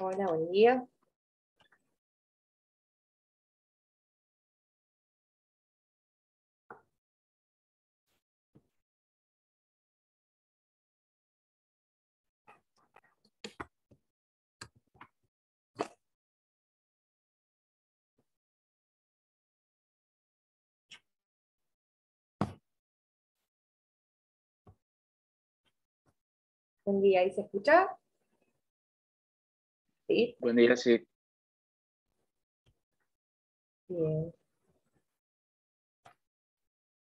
Hola, buen día. Buen día, ¿ahí se escucha? Sí, Buen día, sí. bien.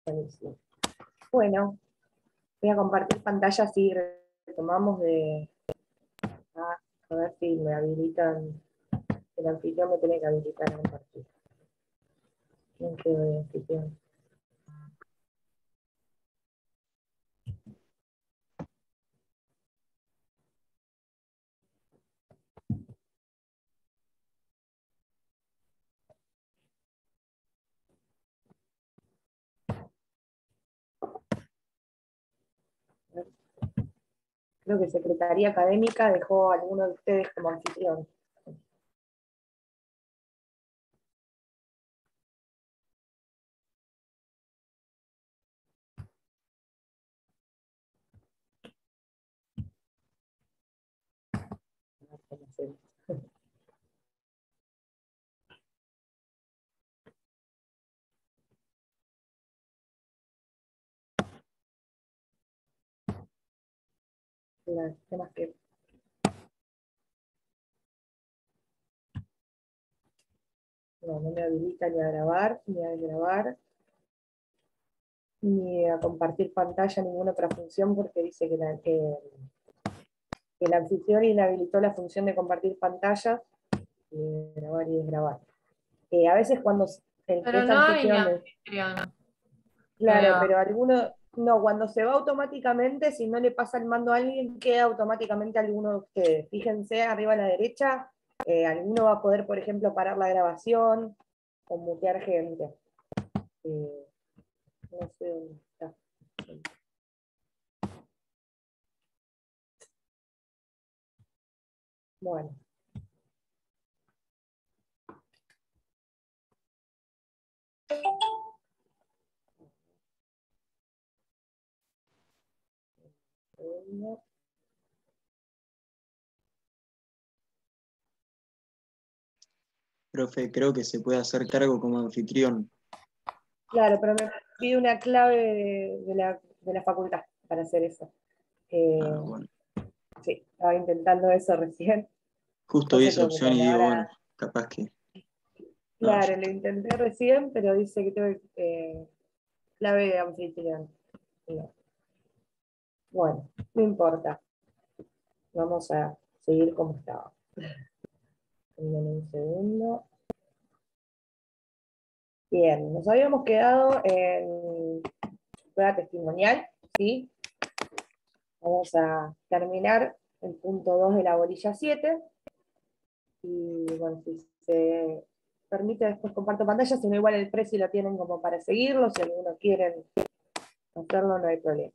Buenísimo. Bueno, voy a compartir pantalla así retomamos a ver si me habilitan, el anfitrión me tiene que habilitar a compartir. ¿Quién quedó de anfitrión? Creo que Secretaría Académica dejó a alguno de ustedes como anfitrión. Los temas que no me habilita ni a grabar, ni a grabar, ni a compartir pantalla, ninguna otra función, porque dice que el anfitrión inhabilitó la función de compartir pantalla, y grabar y desgrabar. A veces cuando el que Pero es no hay anfitrión, anfitrión. claro, pero alguno, no, cuando se va automáticamente, si no le pasa el mando a alguien, queda automáticamente alguno de ustedes. Fíjense arriba a la derecha, alguno va a poder, por ejemplo, parar la grabación o mutear gente. No sé dónde está. Bueno. Profe, creo que se puede hacer cargo como anfitrión. Claro, pero me pide una clave de la facultad para hacer eso. Bueno. Sí, estaba intentando eso recién. Justo No vi se esa opción preocupen, y digo, ahora, bueno, capaz que. No, ya claro, lo está. intenté recién, pero dice que tengo clave de anfitrión. No. Bueno, no importa. Vamos a seguir como estaba. En un segundo. Bien, nos habíamos quedado en prueba testimonial, ¿sí? Vamos a terminar el punto 2 de la bolilla 7. Y bueno, si se permite, después comparto pantalla, si no igual el precio lo tienen como para seguirlo, si algunos quieren hacerlo no hay problema.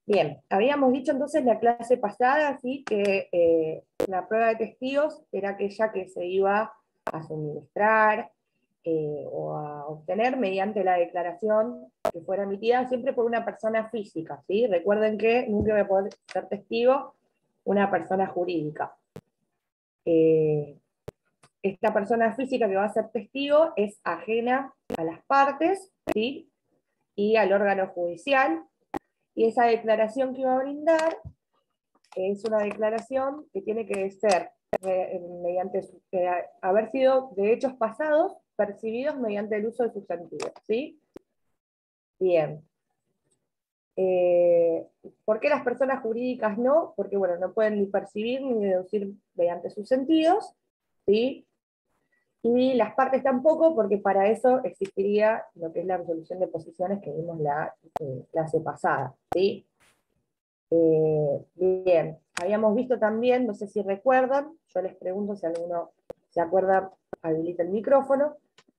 Bien, habíamos dicho entonces la clase pasada, ¿sí? Que la prueba de testigos era aquella que se iba a suministrar o a obtener mediante la declaración que fuera emitida siempre por una persona física, ¿sí? Recuerden que nunca va a poder ser testigo una persona jurídica. Esta persona física que va a ser testigo es ajena a las partes, ¿sí? Y al órgano judicial, y esa declaración que va a brindar es una declaración que tiene que ser mediante haber sido de hechos pasados percibidos mediante el uso de sus sentidos, ¿sí? Bien. ¿Por qué las personas jurídicas no? Porque, bueno, no pueden ni percibir ni deducir mediante sus sentidos, ¿sí? Y las partes tampoco, porque para eso existiría lo que es la resolución de posiciones que vimos la clase pasada, ¿sí? Bien, habíamos visto también, no sé si recuerdan, yo les pregunto si alguno se acuerda, habilita el micrófono,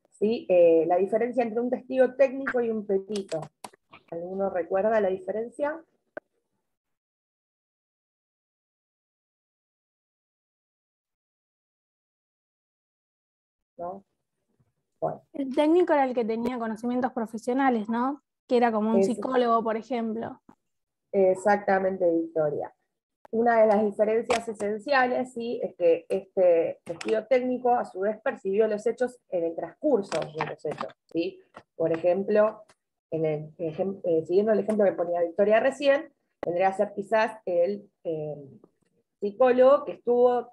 ¿sí? La diferencia entre un testigo técnico y un perito. ¿Alguno recuerda la diferencia? ¿no? Bueno, El técnico era el que tenía conocimientos profesionales, ¿no? Que era como un es psicólogo, por ejemplo. exactamente, Victoria. Una de las diferencias esenciales, ¿sí?, es que este testigo técnico a su vez percibió los hechos en el transcurso de los hechos, ¿sí? Por ejemplo, siguiendo el ejemplo que ponía Victoria recién, tendría que ser quizás el psicólogo que estuvo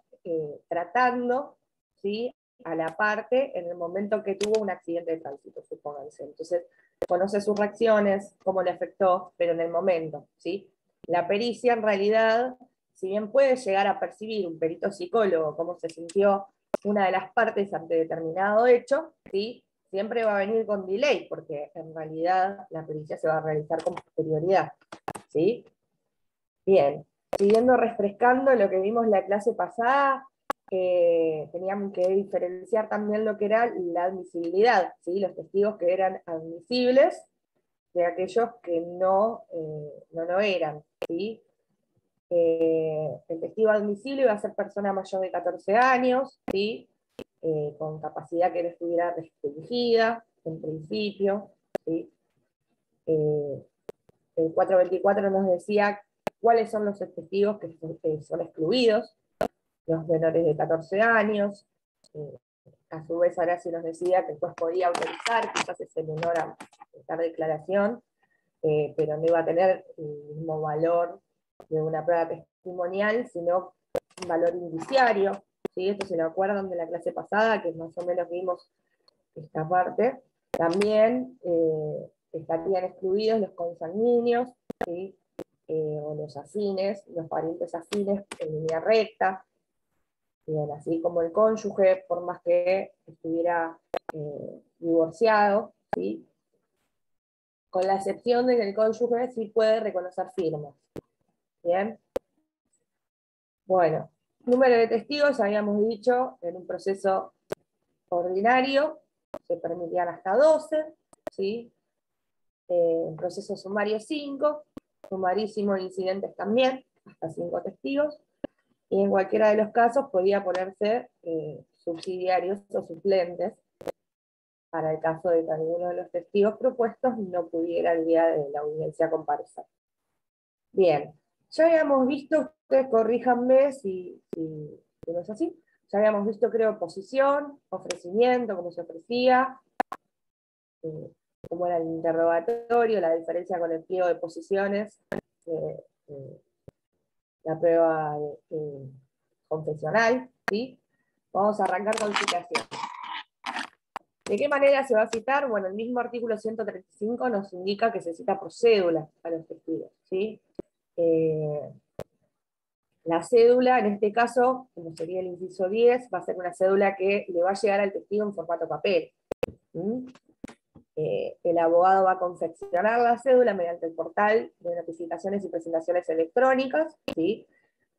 tratando, ¿sí?, a la parte en el momento que tuvo un accidente de tránsito, supónganse. Entonces, conoce sus reacciones, cómo le afectó, pero en el momento, ¿sí? La pericia, en realidad, si bien puede llegar a percibir un perito psicólogo cómo se sintió una de las partes ante determinado hecho, ¿sí?, siempre va a venir con delay, porque en realidad la pericia se va a realizar con posterioridad, ¿sí? Bien, siguiendo refrescando lo que vimos la clase pasada, teníamos que diferenciar también lo que era la admisibilidad, ¿sí?, los testigos que eran admisibles de aquellos que no lo eran, ¿sí? El testigo admisible iba a ser persona mayor de 14 años, ¿sí?, con capacidad que no estuviera restringida, en principio, ¿sí? El 424 nos decía cuáles son los testigos que son excluidos, los menores de 14 años. A su vez, ahora sí nos decía que el juez podía autorizar quizás ese menor a prestar declaración, pero no iba a tener el mismo valor de una prueba testimonial, sino un valor indiciario, ¿sí? Esto se lo acuerdan de la clase pasada, que más o menos vimos esta parte. También estarían excluidos los consanguíneos, ¿sí?, o los afines, los parientes afines en línea recta, bien, así como el cónyuge, por más que estuviera divorciado, ¿sí?, con la excepción de que el cónyuge sí puede reconocer firmas. Bien. Bueno, número de testigos, habíamos dicho, en un proceso ordinario se permitían hasta 12, ¿sí? En proceso sumario 5, sumarísimo incidentes también, hasta 5 testigos, y en cualquiera de los casos podía ponerse subsidiarios o suplentes para el caso de que alguno de los testigos propuestos no pudiera el día de la audiencia comparecer. Bien, ya habíamos visto, ustedes corríjanme si no es así, ya habíamos visto, creo, posición, ofrecimiento, cómo se ofrecía, cómo era el interrogatorio, la diferencia con el pliego de posiciones, la prueba confesional, ¿sí? Vamos a arrancar con citación. ¿De qué manera se va a citar? Bueno, el mismo artículo 135 nos indica que se cita por cédula a los testigos, ¿sí? La cédula, en este caso, como sería el inciso 10, va a ser una cédula que le va a llegar al testigo en formato papel. El abogado va a confeccionar la cédula mediante el portal de notificaciones y presentaciones electrónicas, ¿sí?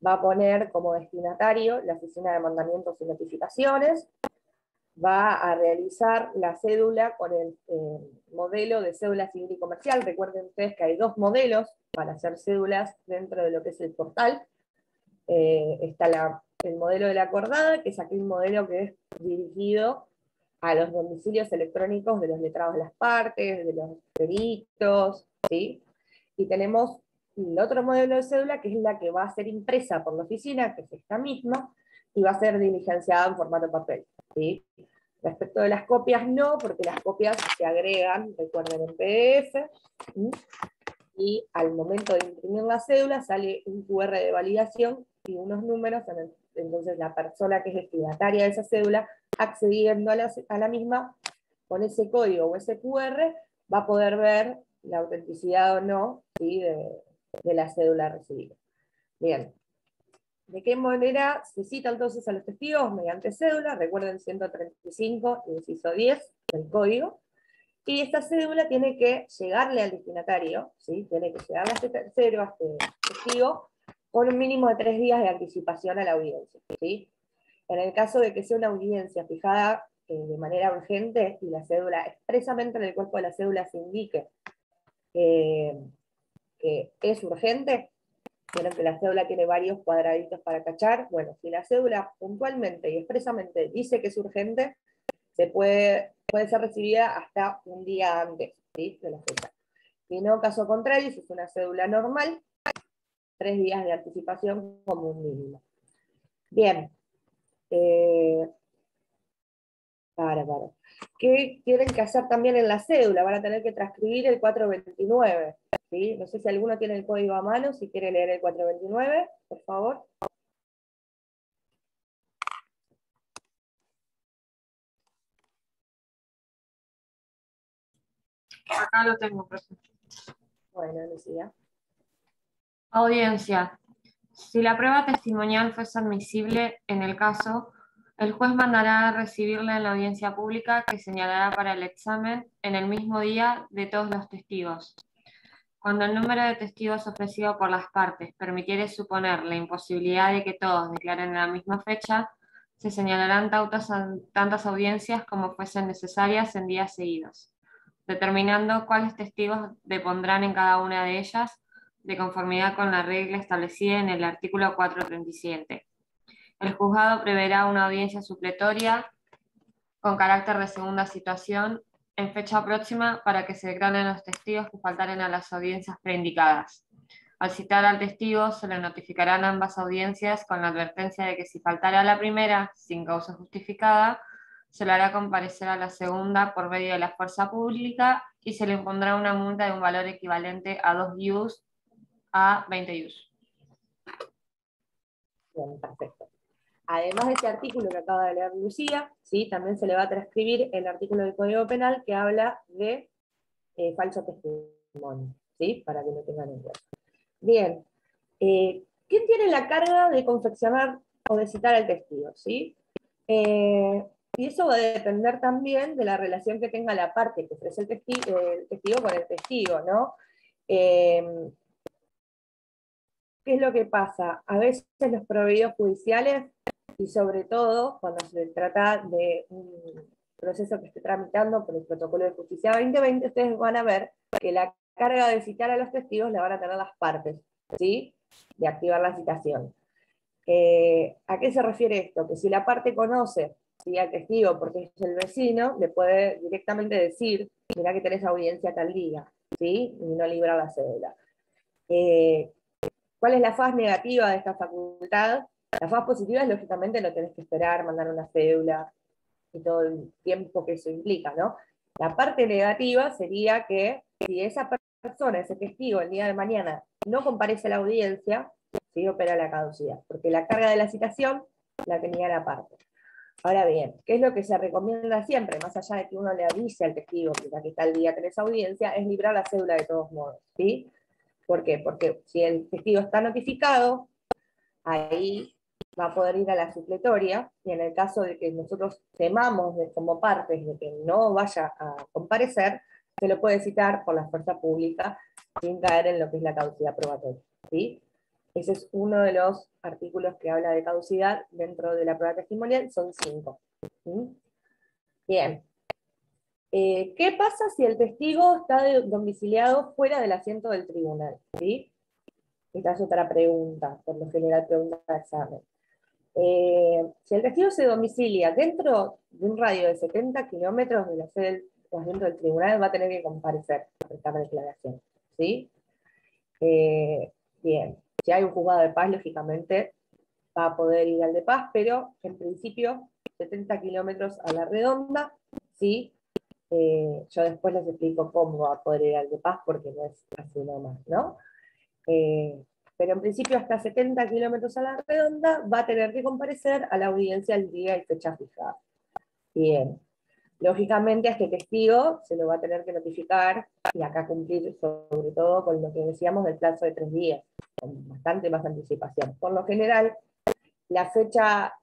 Va a poner como destinatario la oficina de mandamientos y notificaciones, va a realizar la cédula con el modelo de cédula civil y comercial. Recuerden ustedes que hay 2 modelos para hacer cédulas dentro de lo que es el portal. Está el modelo de la acordada, que es aquel modelo que es dirigido a los domicilios electrónicos de los letrados de las partes, de los peritos, ¿sí? Y tenemos el otro modelo de cédula, que es la que va a ser impresa por la oficina, que es esta misma, y va a ser diligenciada en formato papel, ¿sí? Respecto de las copias, no, porque las copias se agregan, recuerden, en PDF, ¿sí? Y al momento de imprimir la cédula sale un QR de validación y unos números, entonces la persona que es destinataria de esa cédula, accediendo a la misma, con ese código o ese QR, va a poder ver la autenticidad o no, ¿sí?, de la cédula recibida. Bien. ¿De qué manera se cita entonces a los testigos? Mediante cédula, recuerden 135, inciso 10 del código, y esta cédula tiene que llegarle al destinatario, ¿sí?, tiene que llegarle a este tercero, a este testigo, con un mínimo de 3 días de anticipación a la audiencia, ¿sí? En el caso de que sea una audiencia fijada de manera urgente y la cédula expresamente en el cuerpo de la cédula se indique que es urgente, vieron que la cédula tiene varios cuadraditos para cachar. Bueno, si la cédula puntualmente y expresamente dice que es urgente, puede ser recibida hasta un día antes, ¿sí?, de la fecha. Si no, caso contrario, si es una cédula normal, 3 días de anticipación como un mínimo. Bien. ¿Qué tienen que hacer también en la cédula? Van a tener que transcribir el 429. ¿Sí? No sé si alguno tiene el código a mano, si quiere leer el 429, por favor. Acá lo tengo, profe. Bueno, Lucía. Audiencia. Si la prueba testimonial fuese admisible en el caso, el juez mandará a recibirla en la audiencia pública que señalará para el examen en el mismo día de todos los testigos. Cuando el número de testigos ofrecido por las partes permitiere suponer la imposibilidad de que todos declaren en la misma fecha, se señalarán tantas audiencias como fuesen necesarias en días seguidos, determinando cuáles testigos depondrán en cada una de ellas, de conformidad con la regla establecida en el artículo 437. El juzgado preverá una audiencia supletoria con carácter de segunda situación en fecha próxima para que se declaren los testigos que faltaren a las audiencias preindicadas. Al citar al testigo, se le notificarán ambas audiencias con la advertencia de que si faltara a la primera, sin causa justificada, se le hará comparecer a la segunda por medio de la fuerza pública y se le impondrá una multa de un valor equivalente a 2 ius a 20 ius. Bien, perfecto. Además de este artículo que acaba de leer Lucía, ¿sí?, también se le va a transcribir el artículo del Código Penal que habla de falso testimonio, ¿sí?, para que lo tengan en cuenta. Bien, ¿quién tiene la carga de confeccionar o de citar al testigo? ¿Sí? Y eso va a depender también de la relación que tenga la parte que ofrece el testigo con el testigo, ¿no? ¿Qué es lo que pasa? A veces los proveedores judiciales, y sobre todo cuando se trata de un proceso que esté tramitando por el protocolo de justicia 2020, ustedes van a ver que la carga de citar a los testigos la van a tener las partes, ¿sí?, de activar la citación. ¿A qué se refiere esto? Que si la parte conoce, ¿sí?, al testigo porque es el vecino, le puede directamente decir, mirá que tenés audiencia tal día, ¿sí?, y no librar la cédula. ¿Cuál es la faz negativa de esta facultad? La faz positiva es, lógicamente, no tenés que esperar, mandar una cédula y todo el tiempo que eso implica, ¿no? La parte negativa sería que si esa persona, ese testigo, el día de mañana no comparece a la audiencia, sí opera la caducidad, porque la carga de la citación la tenía la parte. Ahora bien, ¿qué es lo que se recomienda siempre? Más allá de que uno le avise al testigo que ya que tal día tenés audiencia, es librar la cédula de todos modos, ¿sí? ¿Por qué? Porque si el testigo está notificado, ahí va a poder ir a la supletoria, y en el caso de que nosotros temamos como partes de que no vaya a comparecer, se lo puede citar por la fuerza pública sin caer en lo que es la caducidad probatoria, ¿sí? Ese es uno de los artículos que habla de caducidad dentro de la prueba testimonial, son 5. ¿Sí? Bien. ¿Qué pasa si el testigo está domiciliado fuera del asiento del tribunal? ¿Sí? Esta es otra pregunta, por lo general pregunta de examen. Si el testigo se domicilia dentro de un radio de 70 kilómetros de la sede dentro del tribunal, va a tener que comparecer a prestar declaración, ¿sí? Bien, si hay un juzgado de paz, lógicamente va a poder ir al de paz, pero en principio 70 kilómetros a la redonda, ¿sí? Yo después les explico cómo va a poder ir al de paz, porque no es así nomás, ¿no? Pero en principio hasta 70 kilómetros a la redonda va a tener que comparecer a la audiencia el día y fecha fijada. Bien, lógicamente a este testigo se lo va a tener que notificar, y acá cumplir sobre todo con lo que decíamos del plazo de 3 días, con bastante más anticipación. Por lo general, la fecha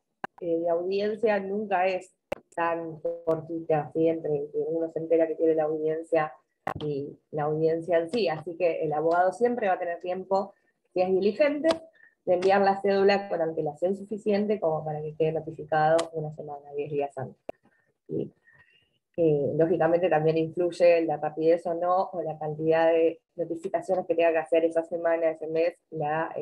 de audiencia nunca es tan cortita, ¿sí?, entre que uno se entera que tiene la audiencia y la audiencia en sí, así que el abogado siempre va a tener tiempo, si es diligente, de enviar la cédula con antelación suficiente como para que quede notificado una semana, 10 días antes. ¿Sí? Lógicamente también influye la rapidez o no, o la cantidad de notificaciones que tenga que hacer esa semana, ese mes, la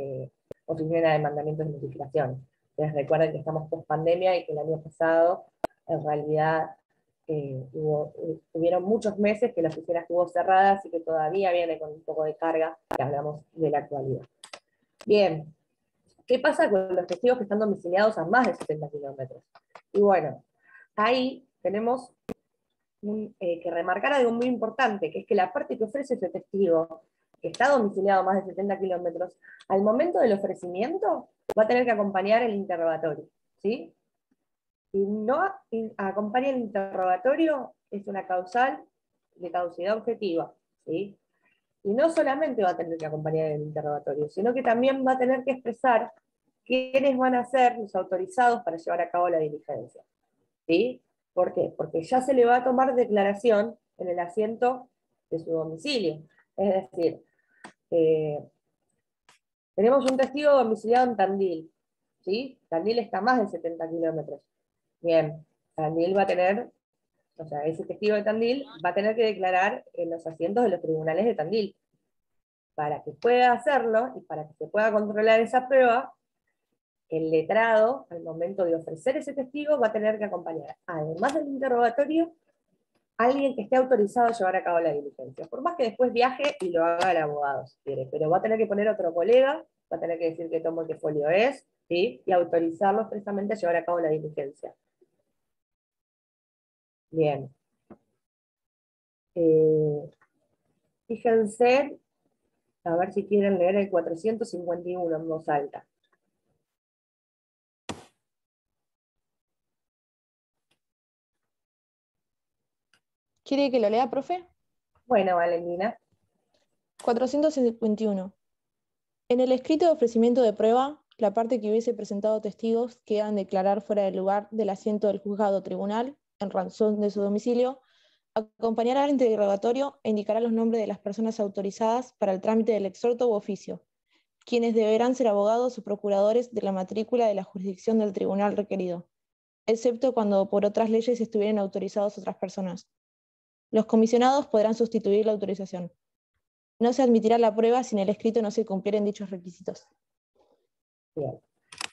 Oficina de Mandamientos de Notificación. Ustedes recuerden que estamos post pandemia y que el año pasado, en realidad, Hubieron muchos meses que la oficina estuvo cerrada, así que todavía viene con un poco de carga, que hablamos de la actualidad. Bien, ¿qué pasa con los testigos que están domiciliados a más de 70 kilómetros? Y bueno, ahí tenemos que remarcar algo muy importante, que es que la parte que ofrece ese testigo, que está domiciliado a más de 70 kilómetros, al momento del ofrecimiento va a tener que acompañar el interrogatorio, ¿sí? Si no acompaña el interrogatorio, es una causal de caducidad objetiva, ¿sí? Y no solamente va a tener que acompañar el interrogatorio, sino que también va a tener que expresar quiénes van a ser los autorizados para llevar a cabo la diligencia, ¿sí? ¿Por qué? Porque ya se le va a tomar declaración en el asiento de su domicilio. Es decir, tenemos un testigo domiciliado en Tandil, ¿sí? Tandil está a más de 70 kilómetros. Bien, Tandil va a tener, o sea, ese testigo de Tandil va a tener que declarar en los asientos de los tribunales de Tandil. Para que pueda hacerlo y para que se pueda controlar esa prueba, el letrado, al momento de ofrecer ese testigo, va a tener que acompañar, además del interrogatorio, a alguien que esté autorizado a llevar a cabo la diligencia. Por más que después viaje y lo haga el abogado, si quiere, pero va a tener que poner otro colega, va a tener que decir qué tomo y qué folio es, ¿sí? Y autorizarlo expresamente a llevar a cabo la diligencia. Bien. Fíjense, a ver si quieren leer el 451 en voz alta. ¿Quiere que lo lea, profe? Bueno, Valentina. 451. En el escrito de ofrecimiento de prueba, la parte que hubiese presentado testigos que han de declarar fuera del lugar del asiento del juzgado o tribunal, en razón de su domicilio, acompañará al interrogatorio e indicará los nombres de las personas autorizadas para el trámite del exhorto u oficio, quienes deberán ser abogados o procuradores de la matrícula de la jurisdicción del tribunal requerido, excepto cuando por otras leyes estuvieran autorizados otras personas. Los comisionados podrán sustituir la autorización. No se admitirá la prueba si en el escrito no se cumplieren dichos requisitos. Bien.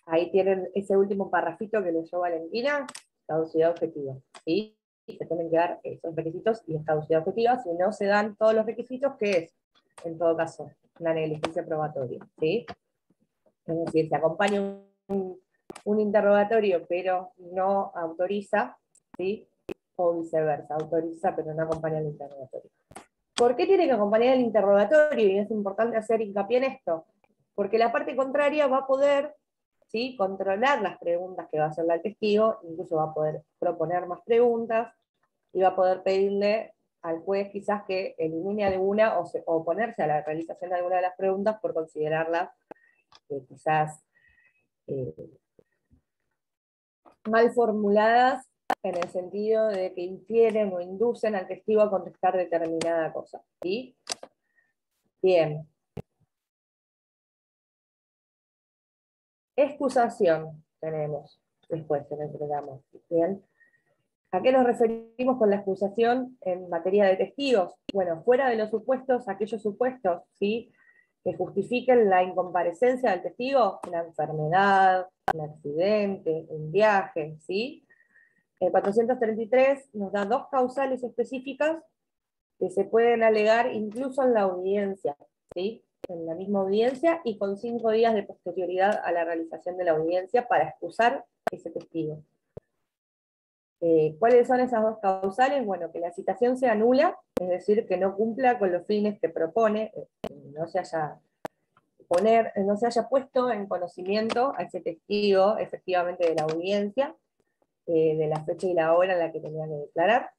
Ahí tienen ese último parrafito que leyó Valentina, caducidad objetiva, ¿sí? Y se tienen que dar esos requisitos y es caducidad objetiva. Si no se dan todos los requisitos, ¿qué es? En todo caso, una negligencia probatoria, ¿sí? Es decir, se acompaña un interrogatorio, pero no autoriza, ¿sí? O viceversa, autoriza, pero no acompaña el interrogatorio. ¿Por qué tiene que acompañar el interrogatorio? Y es importante hacer hincapié en esto. Porque la parte contraria va a poder, ¿sí?, controlar las preguntas que va a hacerle al testigo, incluso va a poder proponer más preguntas, y va a poder pedirle al juez quizás que elimine alguna o oponerse a la realización de alguna de las preguntas por considerarlas quizás mal formuladas en el sentido de que infieren o inducen al testigo a contestar determinada cosa, ¿sí? Bien. Excusación tenemos después en el programa. Bien. ¿A qué nos referimos con la excusación en materia de testigos? Bueno, fuera de los supuestos, aquellos supuestos, ¿sí?, que justifiquen la incomparecencia del testigo, una enfermedad, un accidente, un viaje, ¿sí? El 433 nos da dos causales específicas que se pueden alegar incluso en la audiencia, ¿sí?, en la misma audiencia y con 5 días de posterioridad a la realización de la audiencia para excusar ese testigo. ¿Cuáles son esas dos causales? Bueno, que la citación sea nula, es decir, que no cumpla con los fines que propone, no se haya puesto en conocimiento a ese testigo efectivamente de la audiencia, de la fecha y la hora en la que tenía que declarar.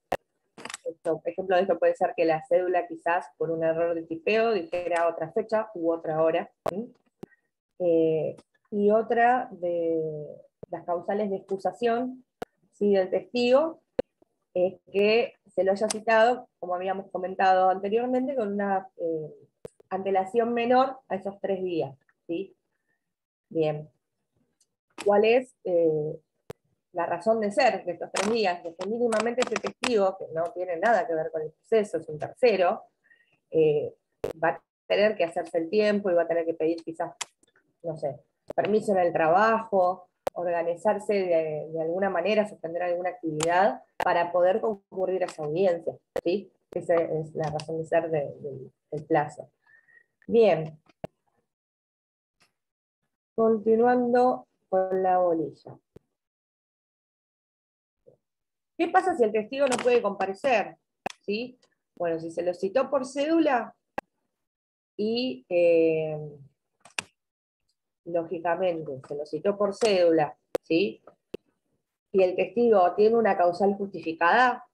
Ejemplo de esto puede ser que la cédula quizás por un error de tipeo dijera otra fecha u otra hora. ¿Sí? Y otra de las causales de excusación, ¿sí?, del testigo, es que se lo haya citado, como habíamos comentado anteriormente, con una antelación menor a esos 3 días. ¿Sí? Bien. ¿Cuál es la razón de ser de estos 3 días? Que mínimamente ese testigo, que no tiene nada que ver con el proceso, es un tercero, va a tener que hacerse el tiempo y va a tener que pedir quizás, no sé, permiso en el trabajo, organizarse de alguna manera, suspender alguna actividad para poder concurrir a esa audiencia, ¿sí? Esa es la razón de ser del plazo. Bien. Continuando con la bolilla. ¿Qué pasa si el testigo no puede comparecer? ¿Sí? Bueno, si se lo citó por cédula y lógicamente se lo citó por cédula, ¿sí? Y el testigo tiene una causal justificada,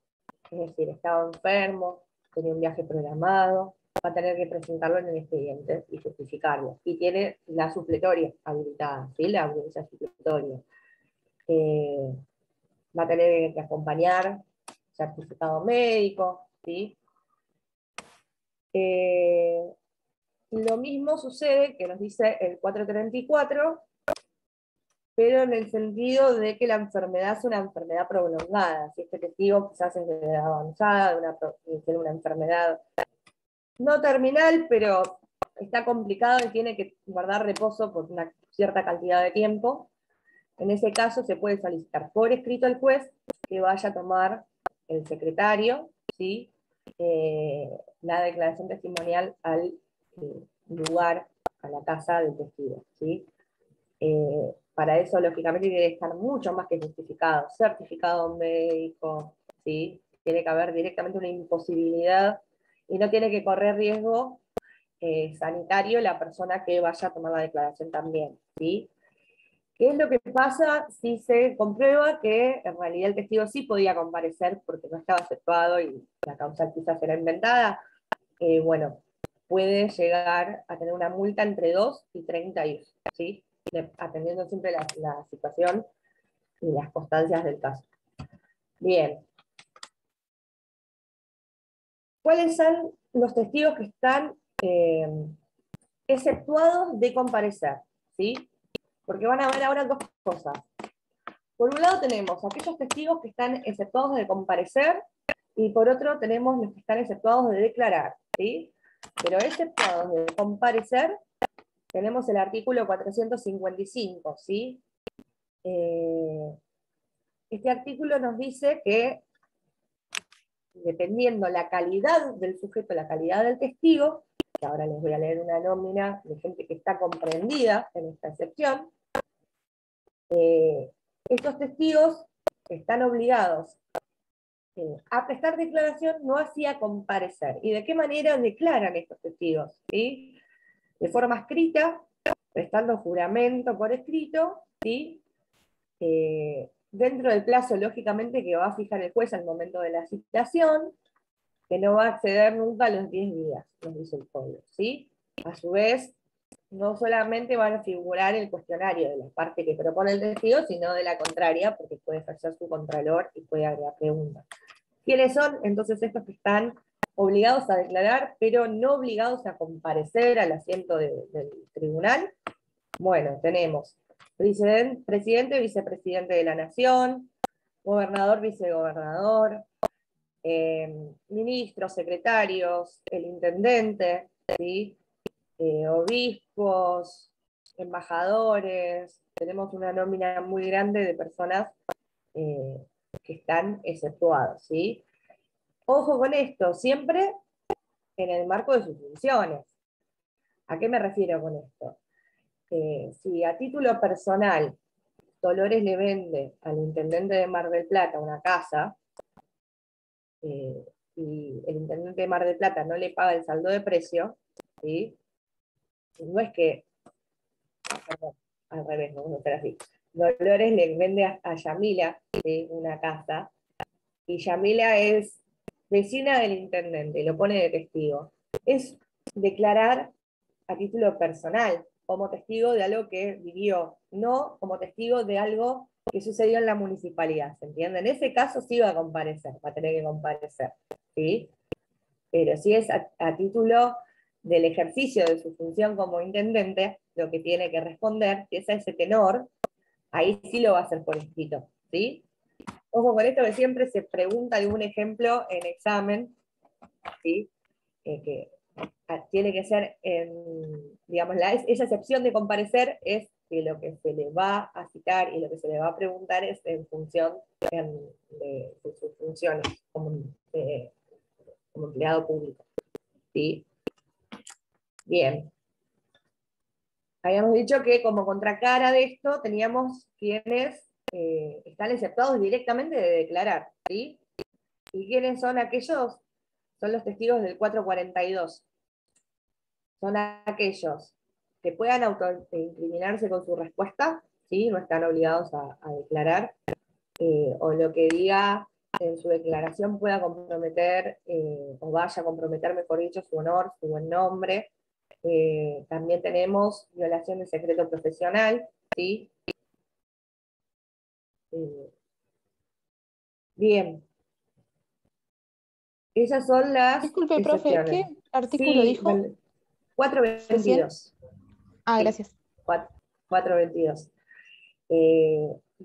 es decir, estaba enfermo, tenía un viaje programado, va a tener que presentarlo en el expediente y justificarlo. Y tiene la supletoria habilitada, ¿sí? La audiencia supletoria. Va a tener que acompañar certificado médico, ¿sí? Lo mismo sucede que nos dice el 434, pero en el sentido de que la enfermedad es una enfermedad prolongada. Si este testigo quizás es de edad avanzada, tiene una enfermedad no terminal, pero está complicado y tiene que guardar reposo por una cierta cantidad de tiempo, en ese caso se puede solicitar por escrito al juez que vaya a tomar el secretario, ¿sí? La declaración testimonial al lugar, a la casa del testigo, ¿sí? Para eso, lógicamente, tiene que estar mucho más que justificado, certificado médico, ¿sí? Tiene que haber directamente una imposibilidad y no tiene que correr riesgo sanitario la persona que vaya a tomar la declaración también, ¿sí? ¿Qué es lo que pasa si se comprueba que en realidad el testigo sí podía comparecer porque no estaba efectuado y la causa quizás era inventada? Bueno, puede llegar a tener una multa entre 2 y 30 años, ¿sí? Atendiendo siempre la situación y las constancias del caso. Bien. ¿Cuáles son los testigos que están exceptuados de comparecer? ¿Sí? Porque van a ver ahora dos cosas. Por un lado tenemos aquellos testigos que están exceptuados de comparecer, y por otro tenemos los que están exceptuados de declarar, ¿sí? Pero exceptuados de comparecer, tenemos el artículo 455, ¿sí? Este artículo nos dice que, dependiendo la calidad del sujeto, la calidad del testigo, que ahora les voy a leer una nómina de gente que está comprendida en esta excepción, estos testigos están obligados a prestar declaración, no así a comparecer. ¿Y de qué manera declaran estos testigos? ¿Sí? De forma escrita, prestando juramento por escrito, ¿sí? Dentro del plazo, lógicamente, que va a fijar el juez al momento de la citación, que no va a exceder nunca a los 10 días, nos dice el código, ¿sí? A su vez, no solamente van a figurar el cuestionario de la parte que propone el testigo, sino de la contraria, porque puede ejercer su contralor y puede agregar preguntas. ¿Quiénes son entonces estos que están obligados a declarar, pero no obligados a comparecer al asiento del tribunal? Bueno, tenemos presidente, vicepresidente de la Nación, gobernador, vicegobernador, ministros, secretarios, el intendente, ¿sí? Obispos, embajadores, tenemos una nómina muy grande de personas que están exceptuados, ¿sí? Ojo con esto, siempre en el marco de sus funciones. ¿A qué me refiero con esto? Si a título personal Dolores le vende al intendente de Mar del Plata una casa, y el intendente de Mar del Plata no le paga el saldo de precio, ¿sí? No es que, perdón, al revés, no vamos a hacer así. Dolores le vende a Yamila, ¿sí?, una casa, y Yamila es vecina del intendente, lo pone de testigo. Es declarar a título personal, como testigo de algo que vivió, no como testigo de algo que sucedió en la municipalidad, ¿se entiende? En ese caso sí va a comparecer, va a tener que comparecer, ¿sí? Pero si es a título del ejercicio de su función como intendente, lo que tiene que responder, si es a ese tenor, ahí sí lo va a hacer por escrito, ¿sí? Ojo con esto, que siempre se pregunta algún ejemplo en examen, ¿sí? Que tiene que ser, digamos, esa excepción de comparecer es que lo que se le va a citar y lo que se le va a preguntar es en función de sus funciones como empleado público. ¿Sí? Bien. Habíamos dicho que como contracara de esto teníamos quienes están exceptuados directamente de declarar. ¿Sí? ¿Y quiénes son aquellos? Son los testigos del 442. Son aquellos que puedan autoincriminarse con su respuesta, ¿sí? No están obligados a declarar, o lo que diga en su declaración pueda comprometer, o vaya a comprometer, mejor dicho, su honor, su buen nombre. También tenemos violación del secreto profesional, ¿sí? Bien. Esas son las Disculpe, profe, excepciones. ¿qué artículo Sí, dijo? vale. 422. Ah, gracias. 422.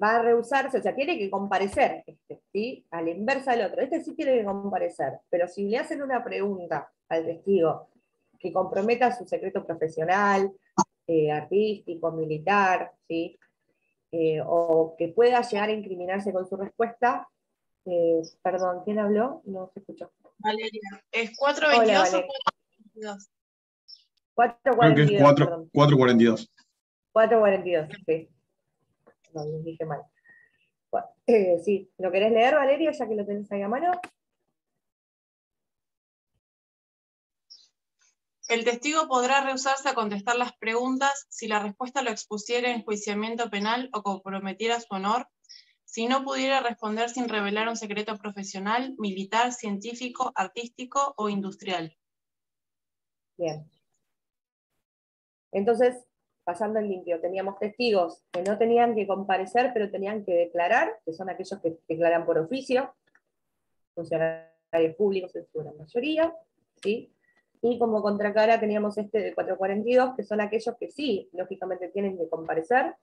Va a rehusarse, o sea, tiene que comparecer, ¿sí? A la inversa del otro. Este sí tiene que comparecer, pero si le hacen una pregunta al testigo que comprometa su secreto profesional, artístico, militar, ¿sí? O que pueda llegar a incriminarse con su respuesta, perdón, ¿quién habló? No se escuchó. Valeria, ¿es Hola, 422 o Valeria. 422? Creo que es 442, perdón. 442. 442, sí. No, les dije mal. Sí, ¿lo querés leer, Valeria, ya que lo tenés ahí a mano? El testigo podrá rehusarse a contestar las preguntas si la respuesta lo expusiera en enjuiciamiento penal o comprometiera su honor, si no pudiera responder sin revelar un secreto profesional, militar, científico, artístico o industrial. Bien. Entonces, pasando en limpio, teníamos testigos que no tenían que comparecer, pero tenían que declarar, que son aquellos que declaran por oficio, funcionarios públicos en su gran mayoría, ¿sí? Y como contracara teníamos este de 442, que son aquellos que sí, lógicamente tienen que comparecer,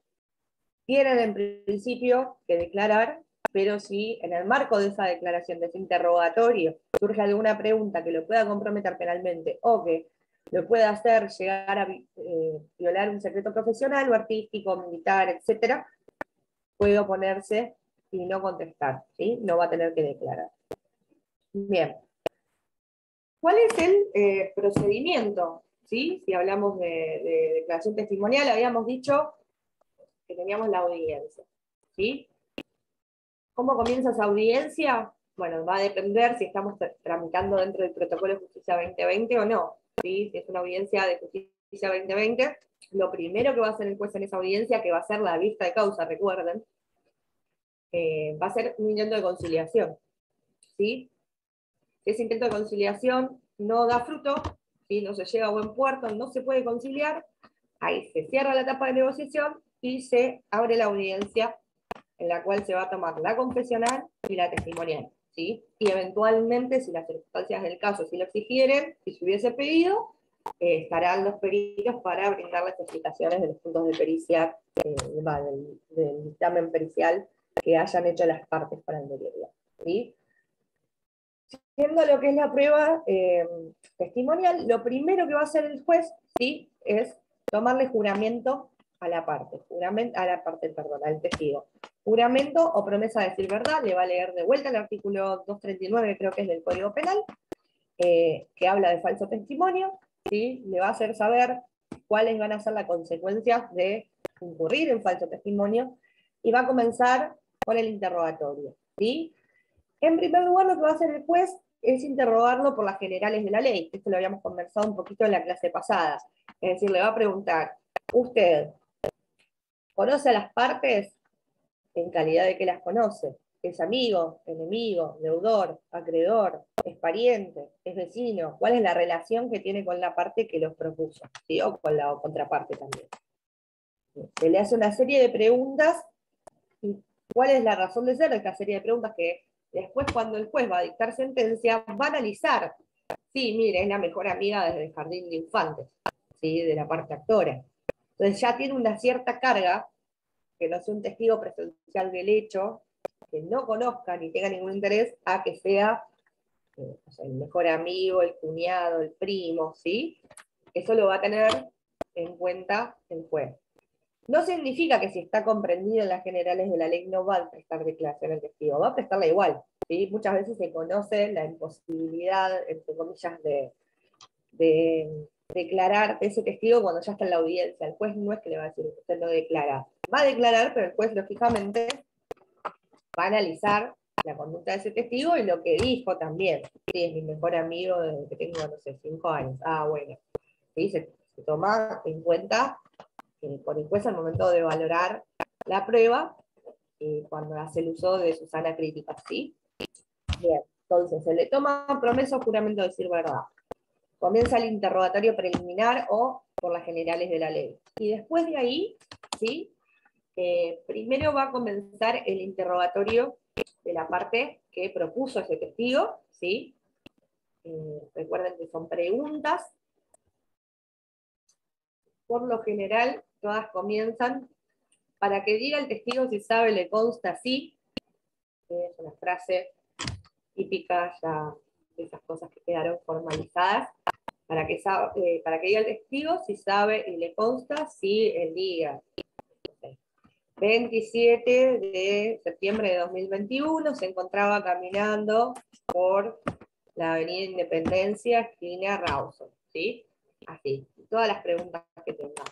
tienen en principio que declarar, pero si en el marco de esa declaración, de ese interrogatorio, surge alguna pregunta que lo pueda comprometer penalmente o que lo pueda hacer llegar a violar un secreto profesional o artístico, militar, etc., puede oponerse y no contestar, ¿sí? No va a tener que declarar. Bien. ¿Cuál es el procedimiento? ¿Sí? Si hablamos de declaración testimonial, habíamos dicho que teníamos la audiencia. ¿Sí? ¿Cómo comienza esa audiencia? Bueno, va a depender si estamos tramitando dentro del protocolo de justicia 2020 o no. ¿Sí? Si es una audiencia de justicia 2020, lo primero que va a hacer el juez en esa audiencia, que va a ser la vista de causa, recuerden, va a ser un intento de conciliación. ¿Sí? Si ese intento de conciliación no da fruto, ¿sí? No se llega a buen puerto, no se puede conciliar, ahí se cierra la etapa de negociación y se abre la audiencia en la cual se va a tomar la confesional y la testimonial, ¿sí? Y eventualmente, si las circunstancias del caso si lo exigieren, si se hubiese pedido, estarán los peritos para brindar las explicaciones de los puntos de pericia, del dictamen pericial que hayan hecho las partes para anterioridad, ¿sí? Siendo lo que es la prueba testimonial, lo primero que va a hacer el juez, ¿sí? Es tomarle juramento a la parte, al testigo. Juramento o promesa de decir verdad, le va a leer de vuelta el artículo 239, creo que es del Código Penal, que habla de falso testimonio, ¿sí? Le va a hacer saber cuáles van a ser las consecuencias de incurrir en falso testimonio, y va a comenzar con el interrogatorio, ¿sí? En primer lugar, lo que va a hacer el juez es interrogarlo por las generales de la ley. Esto lo habíamos conversado un poquito en la clase pasada. Es decir, le va a preguntar, ¿usted conoce a las partes en calidad de que las conoce? ¿Es amigo, enemigo, deudor, acreedor, es pariente, es vecino? ¿Cuál es la relación que tiene con la parte que los propuso? ¿Sí? O con la contraparte también. Se le hace una serie de preguntas. ¿Y cuál es la razón de ser de esta serie de preguntas? Que después, cuando el juez va a dictar sentencia, va a analizar. Sí, mire, es la mejor amiga desde el jardín de infantes, ¿sí? De la parte actora. Entonces ya tiene una cierta carga, que no sea un testigo presencial del hecho, que no conozca ni tenga ningún interés, a que sea o sea, el mejor amigo, el cuñado, el primo, ¿sí? Eso lo va a tener en cuenta el juez. No significa que si está comprendido en las generales de la ley no va a prestar declaración al testigo, va a prestarla igual. ¿Sí? Muchas veces se conoce la imposibilidad, entre comillas, de declarar ese testigo cuando ya está en la audiencia. El juez no es que le va a decir, usted no declara. Va a declarar, pero el juez, lógicamente, va a analizar la conducta de ese testigo y lo que dijo también. Sí, es mi mejor amigo desde que tengo, no sé, 5 años. Ah, bueno. ¿Sí? Se toma en cuenta por el juez al momento de valorar la prueba cuando hace el uso de su sana crítica. ¿Sí? Bien. Entonces, se le toma promesa o juramento de decir verdad. Comienza el interrogatorio preliminar o por las generales de la ley. Y después de ahí, ¿sí? Primero va a comenzar el interrogatorio de la parte que propuso ese testigo, ¿sí? Recuerden que son preguntas. Por lo general, todas comienzan para que diga el testigo si sabe, le consta, sí. Es una frase típica ya de esas cosas que quedaron formalizadas. Para que diga el testigo si sabe y le consta, sí, el día 27 de septiembre de 2021 se encontraba caminando por la avenida Independencia, esquina Rawson, ¿sí? Así, todas las preguntas que tenga.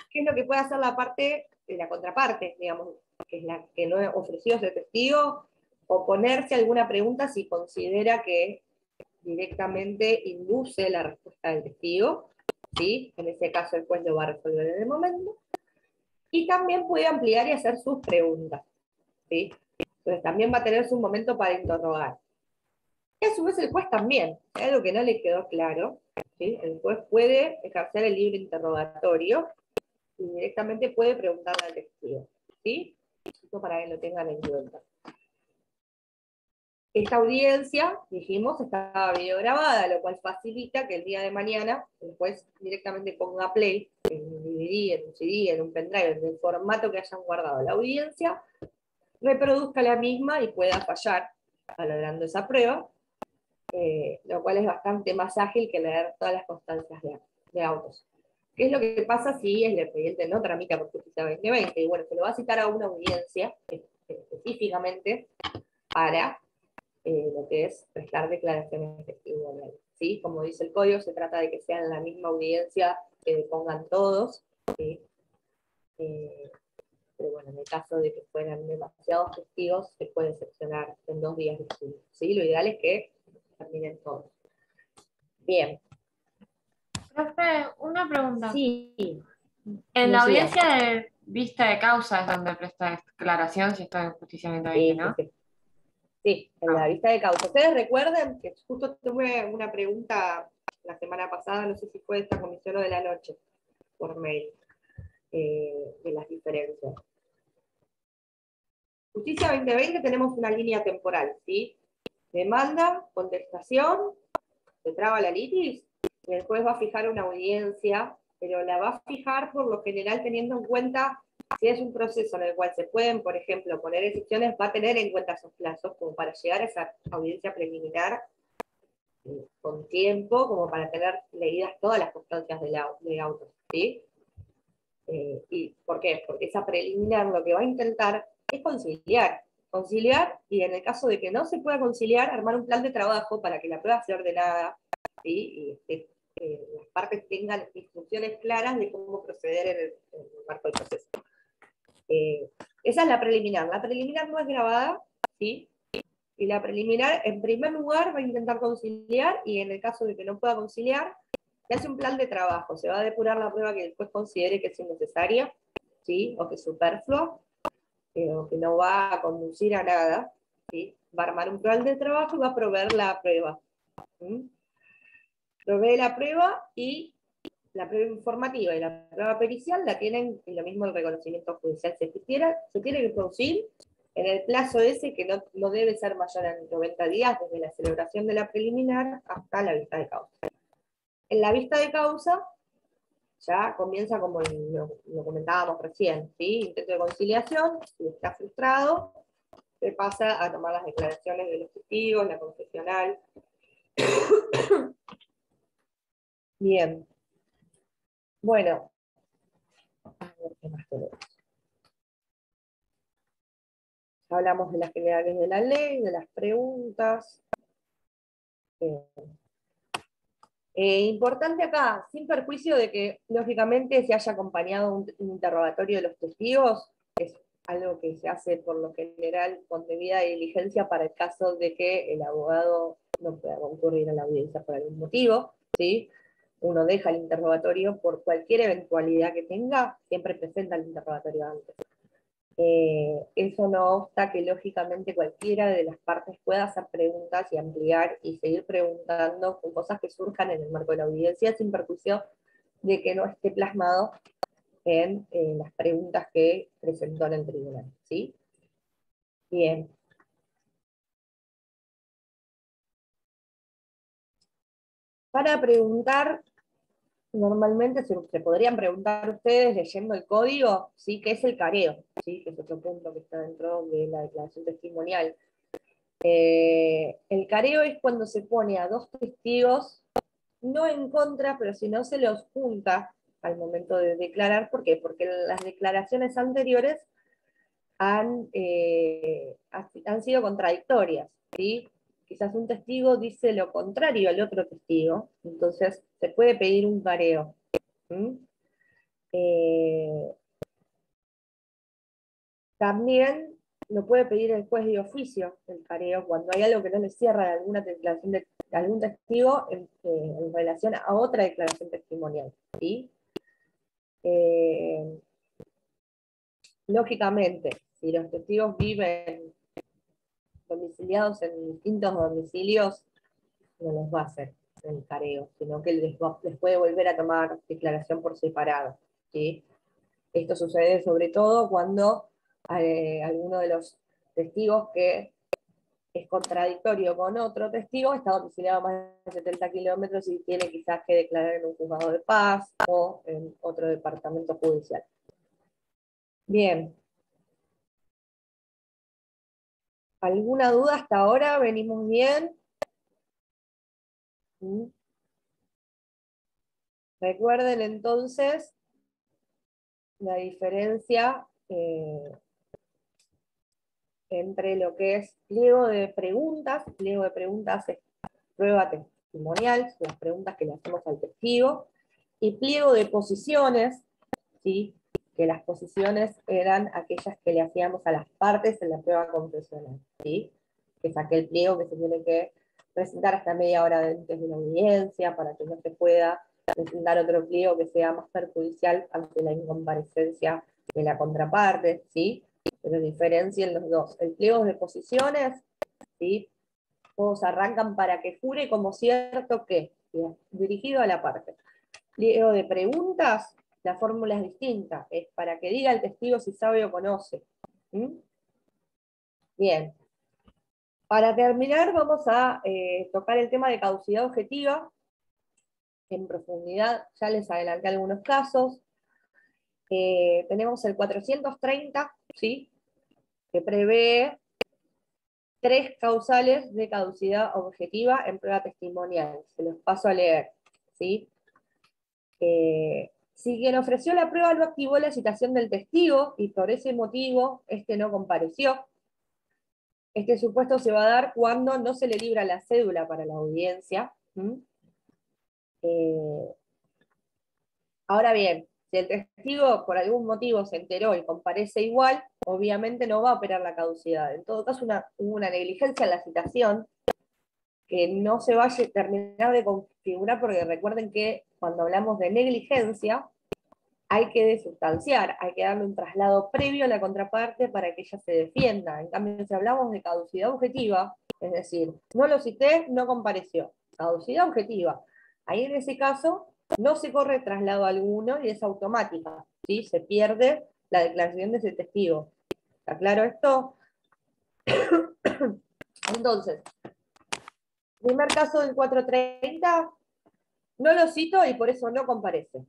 ¿Qué es lo que puede hacer la parte de la contraparte, digamos, que es la que no ofreció ese testigo? Oponerse a alguna pregunta si considera que directamente induce la respuesta del testigo, ¿sí? En ese caso el juez lo va a resolver en el momento. Y también puede ampliar y hacer sus preguntas, ¿sí? Entonces también va a tener su momento para interrogar. Y a su vez el juez también, hay algo que no le quedó claro, ¿sí? El juez puede ejercer el libre interrogatorio y directamente puede preguntarle al testigo, ¿sí? Esto para que lo tengan en cuenta. Esta audiencia, dijimos, estaba videograbada, lo cual facilita que el día de mañana el juez directamente ponga play en un DVD, en un CD, en un pendrive, en el formato que hayan guardado la audiencia, reproduzca la misma y pueda fallar valorando esa prueba, lo cual es bastante más ágil que leer todas las constancias de autos. ¿Qué es lo que pasa si el expediente no tramita por justicia 2020? Y bueno, se lo va a citar a una audiencia específicamente para lo que es prestar declaraciones testimoniales, ¿sí? Como dice el código, se trata de que sean en la misma audiencia, que pongan todos, ¿sí? Pero bueno, en el caso de que fueran demasiados testigos, se puede excepcionar en 2 días de estudio, ¿sí? Lo ideal es que terminen todos. Bien. Profe, una pregunta. Sí. En la audiencia de vista de causa es donde presta declaración si está en justicia 2020, ¿no? Sí, en la vista de causa. Ustedes recuerden que justo tuve una pregunta la semana pasada, no sé si fue de esta comisión o de la noche, por mail, de las diferencias. Justicia 2020 tenemos una línea temporal, ¿sí? Demanda, contestación, se traba la litis, y el juez va a fijar una audiencia, pero la va a fijar por lo general teniendo en cuenta si es un proceso en el cual se pueden, por ejemplo, poner excepciones, va a tener en cuenta esos plazos como para llegar a esa audiencia preliminar con tiempo, como para tener leídas todas las constancias de autos, ¿sí? ¿Y por qué? Porque esa preliminar lo que va a intentar es conciliar, y en el caso de que no se pueda conciliar, armar un plan de trabajo para que la prueba sea ordenada, ¿sí? Y las partes tengan instrucciones claras de cómo proceder en el marco del proceso. Esa es la preliminar. La preliminar no es grabada, ¿sí? Y la preliminar, en primer lugar, va a intentar conciliar, y en el caso de que no pueda conciliar, se hace un plan de trabajo, se va a depurar la prueba que el juez considere que es innecesaria, ¿sí? O que es superflua, o que no va a conducir a nada, ¿sí? Va a armar un plan de trabajo y va a proveer la prueba. ¿Sí? Provee la prueba, y la prueba informativa y la prueba pericial la tienen, y lo mismo el reconocimiento judicial se tiene que producir en el plazo ese, que no debe ser mayor a 90 días desde la celebración de la preliminar hasta la vista de causa. En la vista de causa ya comienza como lo comentábamos recién, ¿sí? Intento de conciliación, si está frustrado, se pasa a tomar las declaraciones de los testigos, la confesional. Bien. Bueno, a ver qué más tenemos. Hablamos de las generales de la ley, de las preguntas. Importante acá, sin perjuicio de que, lógicamente, se haya acompañado un interrogatorio de los testigos, es algo que se hace por lo general con debida diligencia para el caso de que el abogado no pueda concurrir a la audiencia por algún motivo, ¿sí? Uno deja el interrogatorio por cualquier eventualidad que tenga, siempre presenta el interrogatorio antes. Eso no obsta que lógicamente cualquiera de las partes pueda hacer preguntas y ampliar y seguir preguntando con cosas que surjan en el marco de la audiencia, sin perjuicio de que no esté plasmado en las preguntas que presentó en el tribunal, ¿sí? Bien. Para preguntar, normalmente se podrían preguntar ustedes leyendo el código, ¿sí? ¿Qué es el careo? ¿Sí? Que es otro punto que está dentro de la declaración testimonial. El careo es cuando se pone a dos testigos, no en contra, pero si no se los junta al momento de declarar. ¿Por qué? Porque las declaraciones anteriores han sido contradictorias, ¿sí? Quizás un testigo dice lo contrario al otro testigo, entonces se puede pedir un careo. También lo puede pedir el juez de oficio, el careo, cuando hay algo que no le cierra de alguna declaración de algún testigo en relación a otra declaración testimonial, ¿sí? Lógicamente, si los testigos viven domiciliados en distintos domicilios, no les va a hacer el careo, sino que les puede volver a tomar declaración por separado, ¿sí? Esto sucede sobre todo cuando alguno de los testigos que es contradictorio con otro testigo está domiciliado a más de 70 kilómetros y tiene quizás que declarar en un juzgado de paz o en otro departamento judicial. Bien. ¿Alguna duda hasta ahora? ¿Venimos bien? Recuerden entonces la diferencia entre lo que es pliego de preguntas es prueba testimonial, son las preguntas que le hacemos al testigo, y pliego de posiciones, ¿sí? Que las posiciones eran aquellas que le hacíamos a las partes en la prueba confesional, ¿sí? Que es aquel pliego que se tiene que presentar hasta media hora antes de la audiencia para que no se pueda presentar otro pliego que sea más perjudicial ante la incomparecencia de la contraparte, ¿sí? Pero diferencien los dos. El pliego de posiciones, ¿sí? Todos arrancan para que jure como cierto que, ¿sí? Dirigido a la parte. Pliego de preguntas, la fórmula es distinta, es para que diga el testigo si sabe o conoce. Bien. Para terminar, vamos a tocar el tema de caducidad objetiva en profundidad. Ya les adelanté algunos casos. Tenemos el 430, ¿sí? Que prevé 3 causales de caducidad objetiva en prueba testimonial. Se los paso a leer, ¿sí? Si quien ofreció la prueba no activó la citación del testigo y por ese motivo este no compareció, este supuesto se va a dar cuando no se le libra la cédula para la audiencia. Ahora bien, si el testigo por algún motivo se enteró y comparece igual, obviamente no va a operar la caducidad. En todo caso, hubo una negligencia en la citación que no se va a terminar de configurar, porque recuerden que cuando hablamos de negligencia, hay que desustanciar, hay que darle un traslado previo a la contraparte para que ella se defienda. En cambio, si hablamos de caducidad objetiva, es decir, no lo cité, no compareció. Caducidad objetiva. Ahí en ese caso no se corre traslado alguno y es automática, ¿sí? Se pierde la declaración de ese testigo. ¿Está claro esto? Entonces, primer caso del 430, no lo cito y por eso no comparece.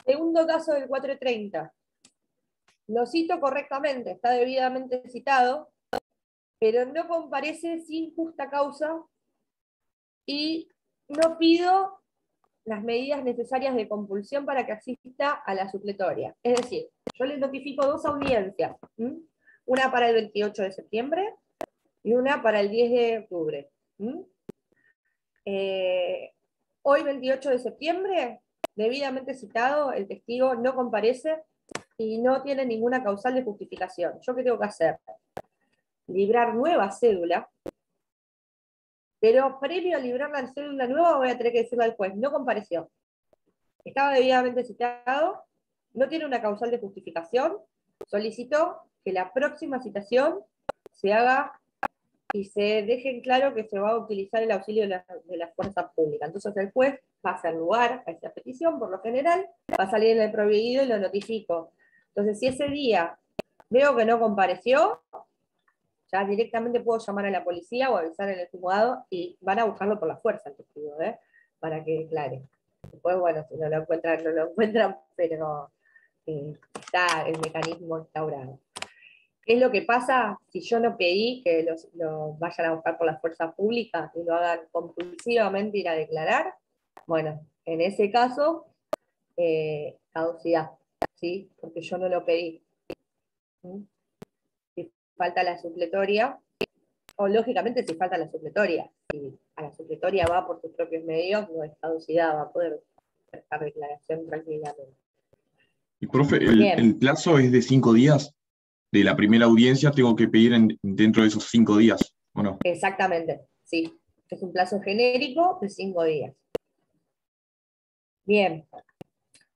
Segundo caso del 430. Lo cito correctamente, está debidamente citado, pero no comparece sin justa causa y no pido las medidas necesarias de compulsión para que asista a la supletoria. Es decir, yo les notifico 2 audiencias, una para el 28 de septiembre y una para el 10 de octubre. Hoy, 28 de septiembre, debidamente citado, el testigo no comparece y no tiene ninguna causal de justificación. ¿Yo qué tengo que hacer? Librar nueva cédula, pero previo a librar la cédula nueva voy a tener que decirle al juez, no compareció. Estaba debidamente citado, no tiene una causal de justificación, solicito que la próxima citación se haga y se deje en claro que se va a utilizar el auxilio de la fuerza pública. Entonces el juez va a hacer lugar a esa petición, por lo general, va a salir en el proveído y lo notifico. Entonces, si ese día veo que no compareció, ya directamente puedo llamar a la policía o avisar en el juzgado y van a buscarlo por la fuerza el testigo, para que declare. Después, bueno, si no lo encuentran, no lo encuentran, pero está el mecanismo instaurado. ¿Qué es lo que pasa si yo no pedí que los vayan a buscar por la fuerza pública y lo hagan compulsivamente ir a declarar? Bueno, en ese caso, caducidad, ¿sí? Porque yo no lo pedí. Si falta la supletoria, o lógicamente si falta la supletoria, si a la supletoria va por sus propios medios, no es caducidad, va a poder prestar declaración tranquilamente. Y profe, Bien. el plazo es de 5 días. De la primera audiencia tengo que pedir dentro de esos 5 días, ¿o no? Exactamente, sí. Es un plazo genérico de 5 días. Bien.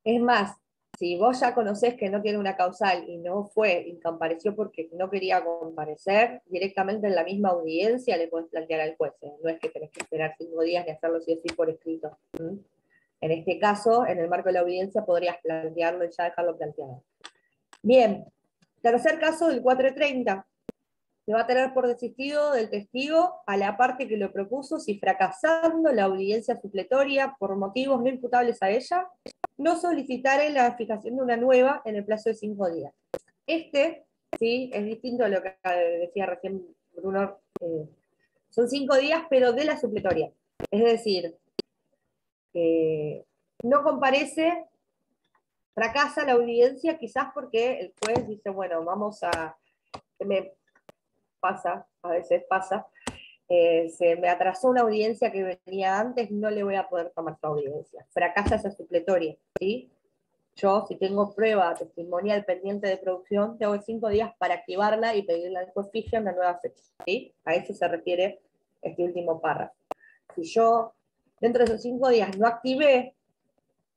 Es más, si vos ya conocés que no tiene una causal y no fue, y compareció porque no quería comparecer, directamente en la misma audiencia le podés plantear al juez. No es que tenés que esperar 5 días ni hacerlo sí o sí por escrito. En este caso, en el marco de la audiencia, podrías plantearlo y ya dejarlo planteado. Bien, tercer caso del 430. Se va a tener por desistido del testigo a la parte que lo propuso si fracasando la audiencia supletoria por motivos no imputables a ella, no solicitare la fijación de una nueva en el plazo de 5 días. Sí, es distinto a lo que decía recién Bruno, son 5 días, pero de la supletoria. Es decir, no comparece, fracasa la audiencia, quizás porque el juez dice, bueno, vamos a... a veces pasa, se me atrasó una audiencia que venía antes, no le voy a poder tomar su audiencia. Fracasa esa supletoria, ¿sí? Yo, si tengo prueba testimonial pendiente de producción, tengo 5 días para activarla y pedirle al juez fije una nueva fecha, ¿sí? A eso se refiere este último párrafo. Si yo, dentro de esos 5 días, no activé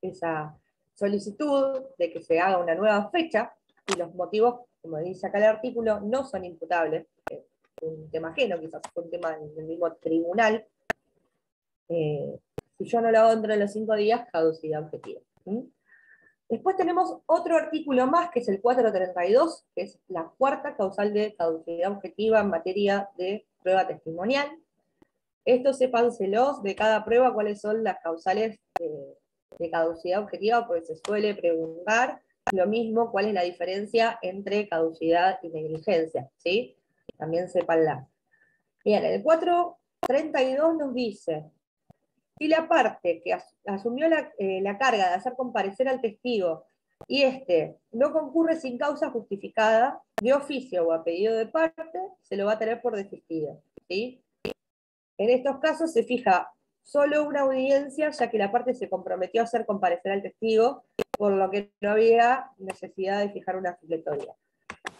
esa solicitud de que se haga una nueva fecha, y los motivos, como dice acá el artículo, no son imputables, un tema ajeno, quizás fue un tema del mismo tribunal, si yo no lo hago dentro de los 5 días, caducidad objetiva. Después tenemos otro artículo más, que es el 432, que es la cuarta causal de caducidad objetiva en materia de prueba testimonial. Esto sépánselos de cada prueba cuáles son las causales de caducidad objetiva, porque se suele preguntar lo mismo, cuál es la diferencia entre caducidad y negligencia, ¿sí? También sépanla. Bien, el 432 nos dice, si la parte que asumió la carga de hacer comparecer al testigo y no concurre sin causa justificada, de oficio o a pedido de parte, se lo va a tener por desistido, ¿sí? En estos casos se fija solo una audiencia, ya que la parte se comprometió a hacer comparecer al testigo, por lo que no había necesidad de fijar una supletoria.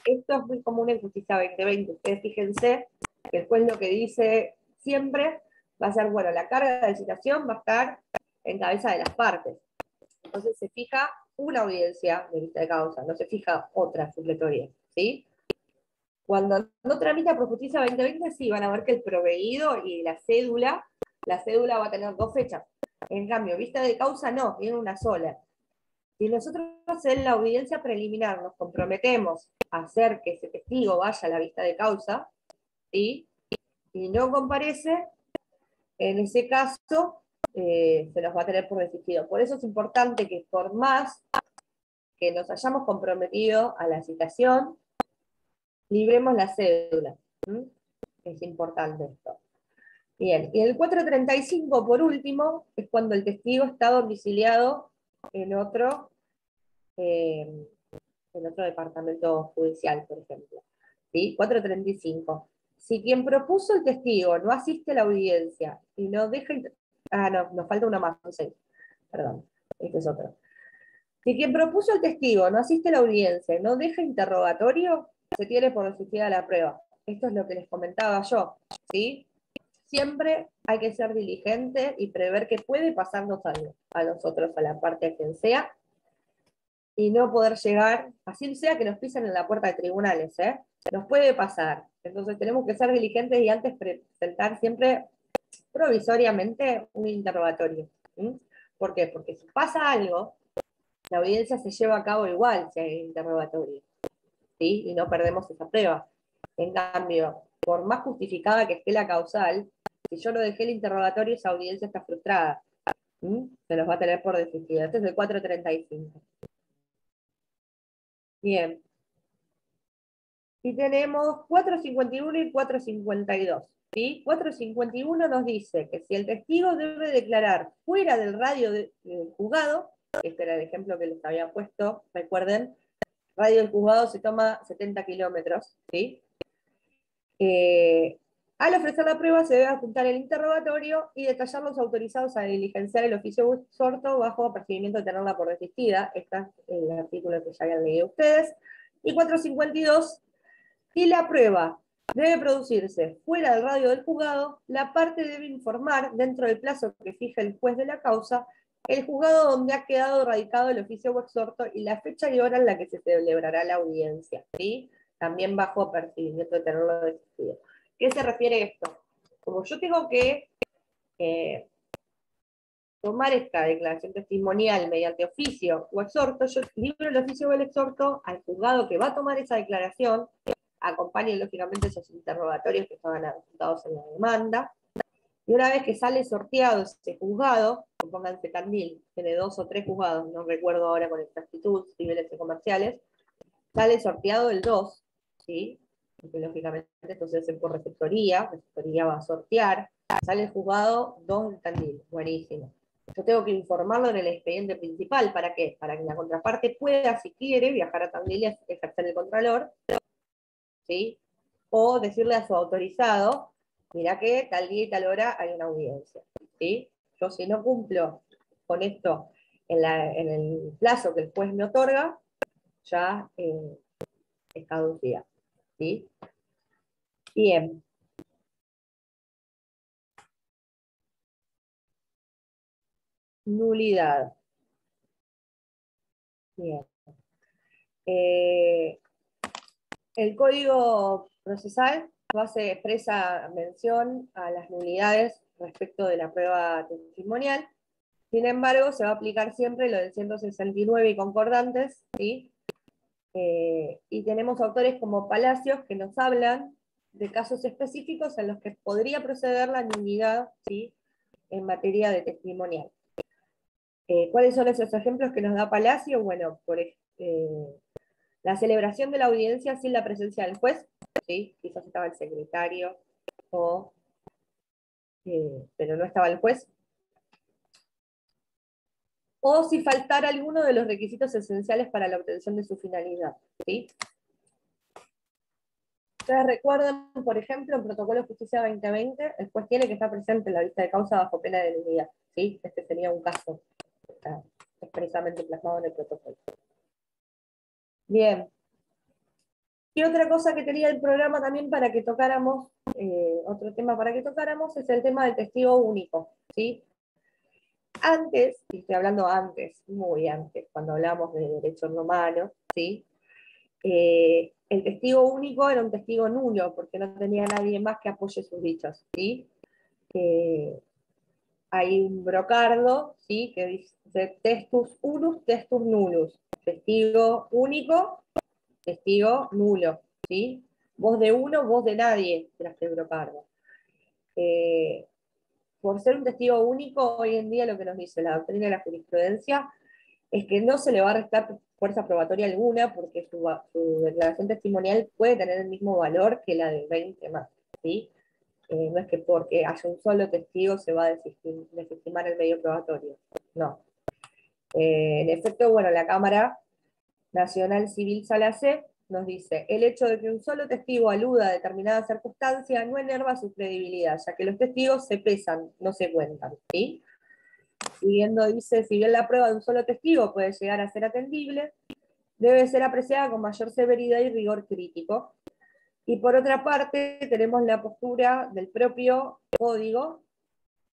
Esto es muy común en Justicia 2020. Ustedes fíjense que el juez lo que dice siempre va a ser, bueno, la carga de citación va a estar en cabeza de las partes. Entonces se fija una audiencia de vista de causa, no se fija otra supletoria, ¿sí? Cuando no tramita por Justicia 2020, sí, van a ver que el proveído y la cédula va a tener 2 fechas. En cambio, vista de causa no, tiene una sola. Si nosotros en la audiencia preliminar nos comprometemos a hacer que ese testigo vaya a la vista de causa, ¿sí? Y no comparece, en ese caso se nos va a tener por desistido. Por eso es importante que por más que nos hayamos comprometido a la citación, libremos la cédula. Es importante esto. Bien, y el 435, por último, es cuando el testigo está domiciliado en otro departamento judicial, por ejemplo. ¿Sí? 435. Si quien propuso el testigo no asiste a la audiencia y no deja... no, nos falta una más, no sé. Perdón, este es otro. Si quien propuso el testigo no asiste a la audiencia y no deja interrogatorio, se tiene por desistida la prueba. Esto es lo que les comentaba yo, ¿sí? Siempre hay que ser diligente y prever que puede pasarnos algo a nosotros, a la parte a quien sea, y no poder llegar, así sea que nos pisen en la puerta de tribunales, nos puede pasar. Entonces tenemos que ser diligentes y antes presentar siempre provisoriamente un interrogatorio. ¿Sí? ¿Por qué? Porque si pasa algo, la audiencia se lleva a cabo igual si hay interrogatorio, ¿sí? Y no perdemos esa prueba. En cambio, por más justificada que esté la causal, si yo no dejé el interrogatorio, esa audiencia está frustrada. ¿Sí? Se los va a tener por desistida. Este es el 435. Bien. Y tenemos 451 y 452. ¿Sí? 451 nos dice que si el testigo debe declarar fuera del radio del juzgado, este era el ejemplo que les había puesto, recuerden, radio del juzgado se toma 70 kilómetros, ¿sí? Al ofrecer la prueba se debe adjuntar el interrogatorio y detallar los autorizados a diligenciar el oficio exhorto bajo apercibimiento de tenerla por desistida. Este es el artículo que ya habían leído ustedes. Y 452, si la prueba debe producirse fuera del radio del juzgado, la parte debe informar, dentro del plazo que fija el juez de la causa, el juzgado donde ha quedado radicado el oficio o exhorto y la fecha y hora en la que se celebrará la audiencia, ¿sí? También bajo apercibimiento de tenerlo desistido. ¿Qué se refiere esto? Como yo tengo que tomar esta declaración testimonial mediante oficio o exhorto, yo libro el oficio o el exhorto al juzgado que va a tomar esa declaración, acompañen lógicamente esos interrogatorios que estaban apuntados en la demanda, y una vez que sale sorteado ese juzgado, pónganse Tandil, tiene 2 o 3 juzgados, no recuerdo ahora con exactitud, civiles y comerciales, sale sorteado el 2, ¿sí? Porque lógicamente entonces es por receptoría va a sortear, sale el juzgado 2 de Tandil, buenísimo. Yo tengo que informarlo en el expediente principal, ¿para qué? Para que la contraparte pueda, si quiere, viajar a Tandil y ejercer el contralor, ¿sí? O decirle a su autorizado, mira que tal día y tal hora hay una audiencia, ¿sí? Yo si no cumplo con esto en el plazo que el juez me otorga, ya es caducidad, ¿sí? Bien. Nulidad. Bien. El Código Procesal hace expresa mención a las nulidades respecto de la prueba testimonial. Sin embargo, se va a aplicar siempre lo del 169 y concordantes, ¿sí? Y tenemos autores como Palacios que nos hablan de casos específicos en los que podría proceder la nulidad, ¿sí? En materia de testimonial. ¿Cuáles son esos ejemplos que nos da Palacio? Bueno, la celebración de la audiencia sin la presencia del juez, ¿sí? Quizás estaba el secretario, pero no estaba el juez. O si faltara alguno de los requisitos esenciales para la obtención de su finalidad, ¿sí? Ustedes recuerdan, por ejemplo, en Protocolo de Justicia 2020, el juez tiene que estar presente en la vista de causa bajo pena de nulidad, ¿sí? Este sería un caso que está expresamente plasmado en el protocolo. Bien. Y otra cosa que tenía el programa también para que tocáramos, otro tema para que tocáramos, es el tema del testigo único, ¿sí? Antes, y estoy hablando antes, muy antes, cuando hablamos de derecho romano, ¿sí? El testigo único era un testigo nulo, porque no tenía nadie más que apoye sus dichos, ¿sí? Hay un brocardo, ¿sí? Que dice testus unus, testus nullus, testigo único, testigo nulo, ¿sí? Voz de uno, voz de nadie, tras el brocardo. Por ser un testigo único, hoy en día lo que nos dice la doctrina de la jurisprudencia es que no se le va a restar fuerza probatoria alguna, porque su declaración testimonial puede tener el mismo valor que la de 20 más, ¿sí? No es que porque haya un solo testigo se va a desestimar el medio probatorio. No. En efecto, bueno, la Cámara Nacional Civil Sala C nos dice, el hecho de que un solo testigo aluda a determinada circunstancia no enerva su credibilidad, ya que los testigos se pesan, no se cuentan, ¿sí? Siguiendo dice, si bien la prueba de un solo testigo puede llegar a ser atendible, debe ser apreciada con mayor severidad y rigor crítico. Y por otra parte, tenemos la postura del propio código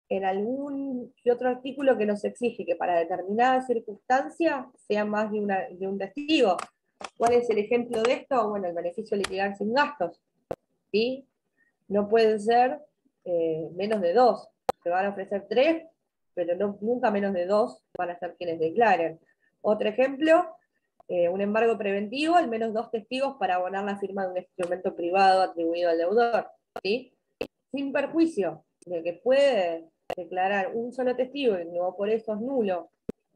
en algún que otro artículo que nos exige que para determinada circunstancia sea más de un testigo. ¿Cuál es el ejemplo de esto? Bueno, el beneficio de litigar sin gastos. ¿Sí? No pueden ser menos de 2. Se van a ofrecer 3, pero nunca menos de 2 van a ser quienes declaren. Otro ejemplo, un embargo preventivo, al menos 2 testigos para abonar la firma de un instrumento privado atribuido al deudor. ¿Sí? Sin perjuicio de que puede declarar un solo testigo y no por eso es nulo,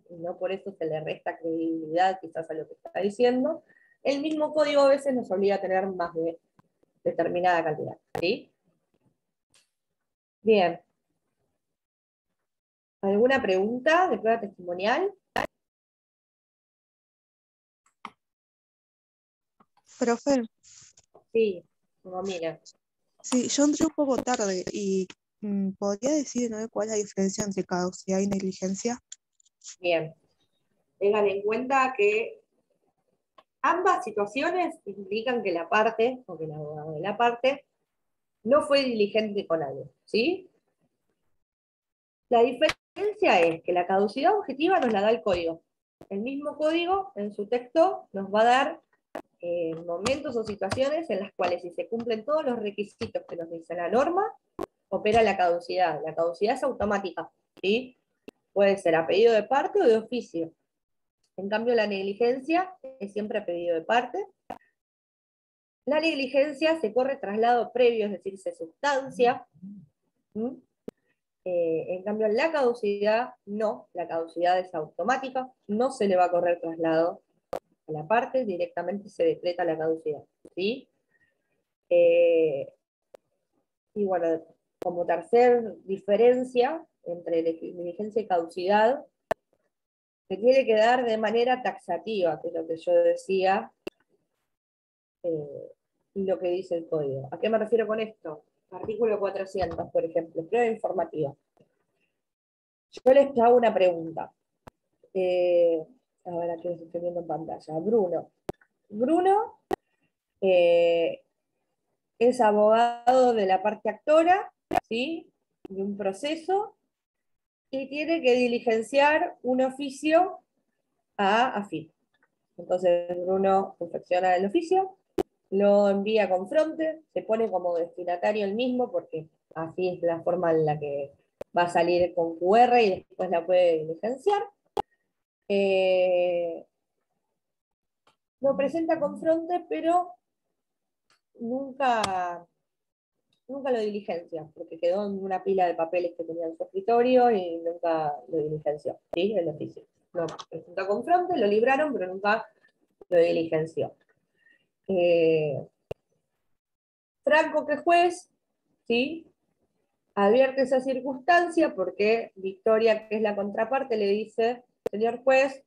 y no por eso se le resta credibilidad quizás a lo que está diciendo, el mismo código a veces nos obliga a tener más de determinada cantidad. ¿Sí? Bien. ¿Alguna pregunta de prueba testimonial? Profe, Sí, Romina. sí, yo entré un poco tarde y ¿podría decir de nuevo cuál es la diferencia entre caducidad y negligencia? Bien. Tengan en cuenta que ambas situaciones implican que la parte, o que el abogado de la parte, no fue diligente con algo, ¿sí? La diferencia es que la caducidad objetiva nos la da el código. El mismo código, en su texto, nos va a dar momentos o situaciones en las cuales, si se cumplen todos los requisitos que nos dice la norma, opera la caducidad. La caducidad es automática, ¿sí? Puede ser a pedido de parte o de oficio. En cambio, la negligencia es siempre a pedido de parte. La negligencia se corre traslado previo, es decir, se sustancia. En cambio, la caducidad no, la caducidad es automática, no se le va a correr traslado a la parte, directamente se decreta la caducidad. ¿Sí? Y bueno, como tercer diferencia entre negligencia y caducidad, se tiene que dar de manera taxativa, que es lo que yo decía, y lo que dice el código. ¿A qué me refiero con esto? Artículo 400, por ejemplo, prueba informativa. Yo les hago una pregunta. A ver, aquí los estoy viendo en pantalla. Bruno. Bruno es abogado de la parte actora, ¿sí? De un proceso, y tiene que diligenciar un oficio a AFIP. Entonces Bruno confecciona el oficio, lo envía con Fronte, se pone como destinatario el mismo, porque así es la forma en la que va a salir con QR y después la puede diligenciar. Lo presenta con Fronte, pero nunca lo diligencia, porque quedó en una pila de papeles que tenía en su escritorio y nunca lo diligenció, ¿sí? El oficio. Lo presentó con Fronte, lo libraron, pero nunca lo diligenció. Franco, que es juez, ¿sí? Advierte esa circunstancia porque Victoria, que es la contraparte, le dice, señor juez,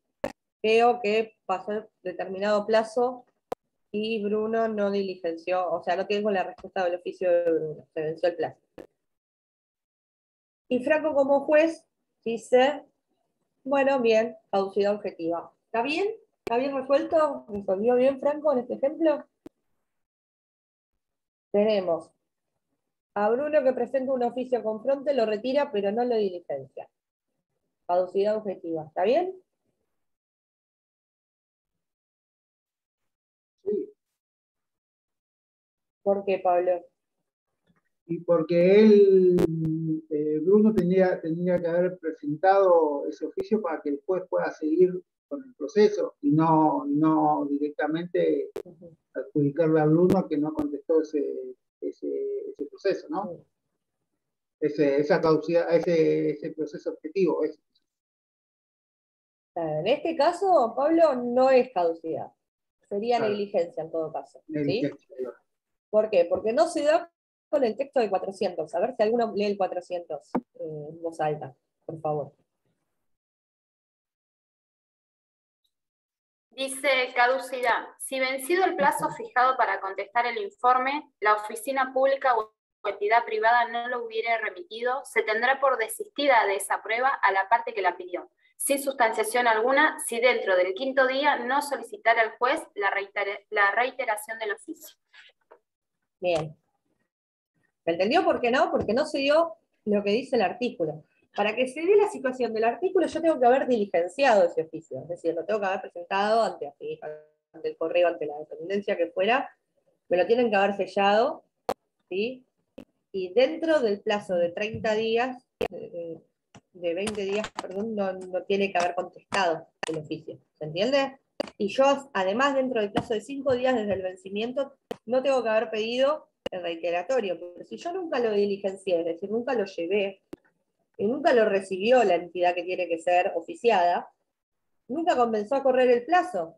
creo que pasó determinado plazo y Bruno no diligenció, o sea, no tengo la respuesta del oficio de Bruno, se venció el plazo. Y Franco como juez dice, bueno, bien, caducidad objetiva. ¿Está bien? ¿Está bien resuelto? ¿Resolvió bien Franco en este ejemplo? Tenemos a Bruno que presenta un oficio con Fronte, lo retira, pero no lo diligencia. Caducidad objetiva. ¿Está bien? Sí, ¿Por qué, Pablo? y porque él, Bruno, tenía que haber presentado ese oficio para que el juez pueda seguir con el proceso y no directamente adjudicarle a Bruno que no contestó ese proceso, ¿no? Esa caducidad, ese proceso objetivo. En este caso, Pablo, no es caducidad. Sería Claro. negligencia en todo caso. ¿Sí? Negligencia. ¿Por qué? Porque no se da en el texto de 400. A ver si alguno lee el 400 en voz alta, por favor. Dice caducidad. Si vencido el plazo fijado para contestar el informe, la oficina pública o entidad privada no lo hubiere remitido, se tendrá por desistida de esa prueba a la parte que la pidió, sin sustanciación alguna, si dentro del 5º día no solicitara al juez la reiteración del oficio. Bien. ¿Me entendió por qué no? Porque no se dio lo que dice el artículo. Para que se dé la situación del artículo, yo tengo que haber diligenciado ese oficio, es decir, lo tengo que haber presentado ante el correo, ante la dependencia que fuera, me lo tienen que haber sellado, ¿sí? Y dentro del plazo de 30 días, de 20 días, perdón, no tiene que haber contestado el oficio, ¿se entiende? Y yo, además, dentro del plazo de 5 días desde el vencimiento, no tengo que haber pedido el reiteratorio, porque si yo nunca lo diligencié, es decir, nunca lo llevé, y nunca lo recibió la entidad que tiene que ser oficiada, nunca comenzó a correr el plazo,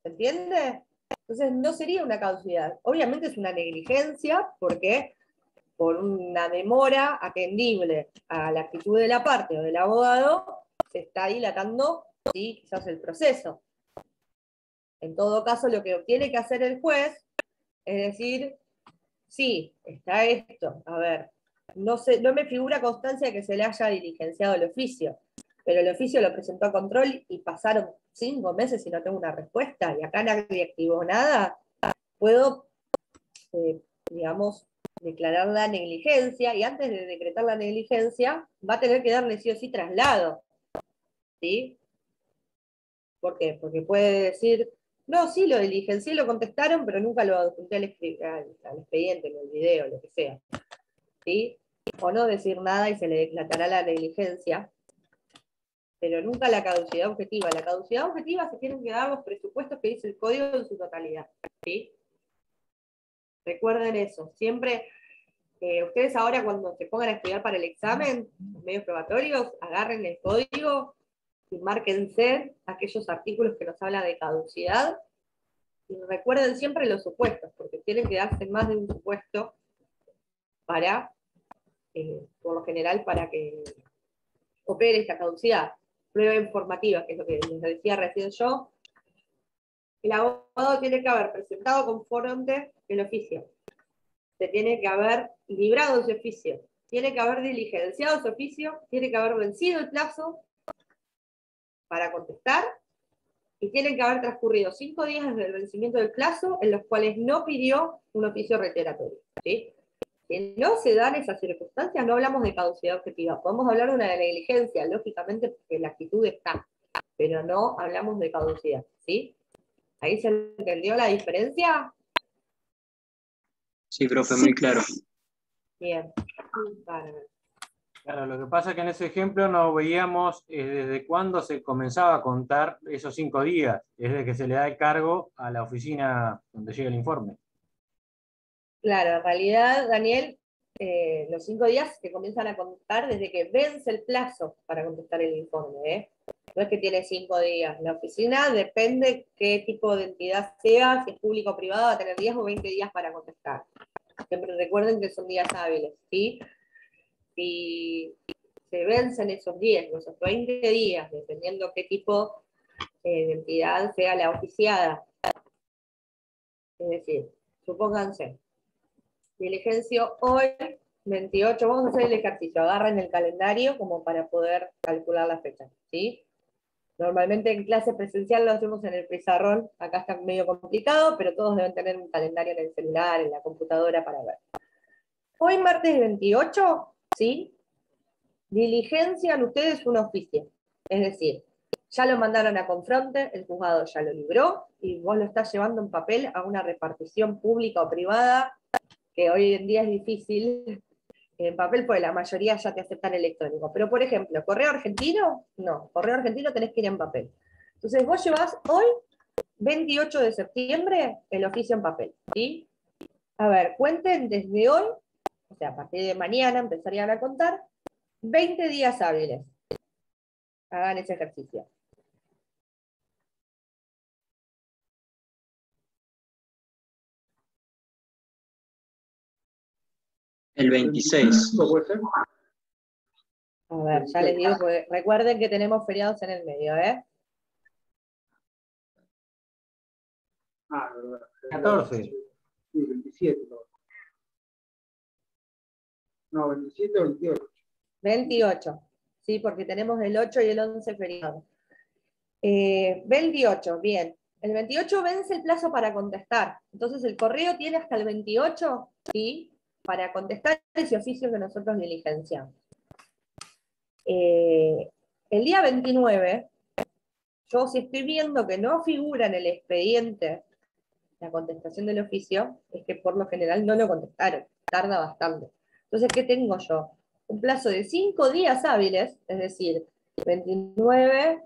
¿se entiende? Entonces no sería una caducidad. Obviamente es una negligencia, porque por una demora atendible a la actitud de la parte o del abogado, se está dilatando, ¿sí?, quizás el proceso. En todo caso, lo que tiene que hacer el juez es decir, sí, está esto, a ver, no me figura constancia de que se le haya diligenciado el oficio, pero el oficio lo presentó a control y pasaron 5 meses y no tengo una respuesta, y acá nadie activó nada, puedo, digamos, declarar la negligencia, y antes de decretar la negligencia, va a tener que darle sí o sí traslado. ¿Sí? ¿Por qué? Porque puede decir, no, sí, lo diligencié, lo contestaron, pero nunca lo adjunté al expediente, me olvidé, o lo que sea. ¿Sí? O no decir nada y se le declarará la negligencia, pero nunca la caducidad objetiva. La caducidad objetiva se tienen que dar los presupuestos que dice el código en su totalidad. ¿Sí? Recuerden eso, siempre, ustedes ahora cuando se pongan a estudiar para el examen, los medios probatorios, agarren el código y márquense aquellos artículos que nos hablan de caducidad, y recuerden siempre los supuestos, porque tienen que darse más de un supuesto para, por lo general, para que opere esta caducidad. Prueba informativa, que es lo que les decía recién yo, el abogado tiene que haber presentado conforme el oficio, se tiene que haber librado ese oficio, tiene que haber diligenciado ese oficio, tiene que haber vencido el plazo para contestar, y tienen que haber transcurrido 5 días desde el vencimiento del plazo en los cuales no pidió un oficio reiteratorio. ¿Sí? Si no se dan esas circunstancias, no hablamos de caducidad objetiva. Podemos hablar de una negligencia, lógicamente, porque la actitud está, pero no hablamos de caducidad. ¿Sí? ¿Ahí se entendió la diferencia? Sí, profe, muy claro. Bien. Bárbaro. Claro, lo que pasa es que en ese ejemplo no veíamos desde cuándo se comenzaba a contar esos 5 días, desde que se le da el cargo a la oficina donde llega el informe. Claro, en realidad, Daniel, los 5 días se comienzan a contar desde que vence el plazo para contestar el informe. No es que tiene 5 días. La oficina depende qué tipo de entidad sea, si es público o privado, va a tener 10 o 20 días para contestar. Siempre recuerden que son días hábiles, ¿sí? Si se vencen esos 10, esos 20 días, dependiendo qué tipo de entidad sea la oficiada. Es decir, supónganse, diligencio hoy, 28, vamos a hacer el ejercicio, agarren el calendario como para poder calcular la fecha, ¿sí? Normalmente en clase presencial lo hacemos en el pizarrón, acá está medio complicado, pero todos deben tener un calendario en el celular, en la computadora para ver. Hoy martes 28, ¿sí? Diligencian ustedes un oficio, es decir, ya lo mandaron a confronte, el juzgado ya lo libró, y vos lo estás llevando en papel a una repartición pública o privada, que hoy en día es difícil en papel, porque la mayoría ya te aceptan electrónico. Pero, por ejemplo, ¿correo argentino? No, correo argentino tenés que ir en papel. Entonces vos llevás hoy, 28 de septiembre, el oficio en papel, ¿sí? A ver, cuenten desde hoy, o sea, a partir de mañana empezarían a contar, 20 días hábiles. Hagan ese ejercicio. El 26. ¿Puede ser? A ver, ya les digo, porque recuerden que tenemos feriados en el medio, ¿eh? Ah, verdad. 14. Sí, 27. No, 27 o 28. 28, ¿sí? Porque tenemos el 8 y el 11 feriados. 28, bien. El 28 vence el plazo para contestar. Entonces el correo tiene hasta el 28, ¿sí? Para contestar ese oficio que nosotros diligenciamos. El día 29, yo si estoy viendo que no figura en el expediente la contestación del oficio, es que por lo general no lo contestaron, tarda bastante. Entonces, ¿qué tengo yo? Un plazo de 5 días hábiles, es decir, 29,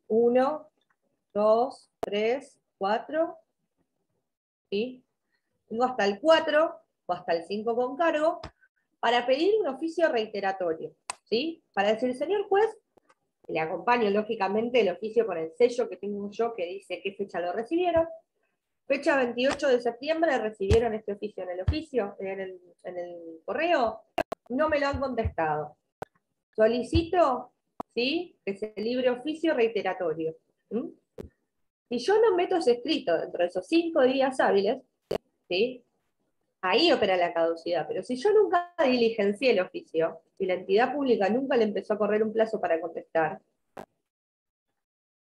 1, 2, 3, 4, ¿sí? Tengo hasta el 4 o hasta el 5 con cargo, para pedir un oficio reiteratorio, ¿sí? Para decir, señor juez, le acompaño lógicamente el oficio con el sello que tengo yo que dice qué fecha lo recibieron. Fecha 28 de septiembre recibieron este oficio en el correo, no me lo han contestado. Solicito, ¿sí?, que se libre oficio reiteratorio. ¿Mm? Si yo no meto ese escrito dentro de esos 5 días hábiles, ¿sí?, ahí opera la caducidad. Pero si yo nunca diligencié el oficio, y la entidad pública nunca le empezó a correr un plazo para contestar,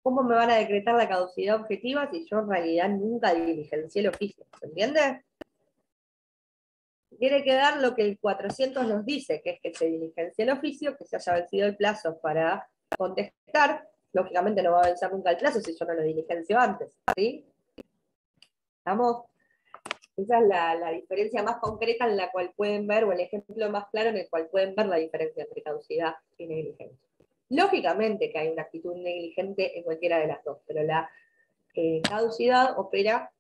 ¿cómo me van a decretar la caducidad objetiva si yo en realidad nunca diligencié el oficio? ¿Se entiende? Tiene que dar lo que el 400 nos dice, que es que se diligencie el oficio, que se haya vencido el plazo para contestar. Lógicamente no va a vencer nunca el plazo si yo no lo diligencio antes, ¿sí? ¿Estamos? Esa es la diferencia más concreta en la cual pueden ver, o el ejemplo más claro en el cual pueden ver la diferencia entre caducidad y negligencia. Lógicamente que hay una actitud negligente en cualquiera de las dos, pero la caducidad opera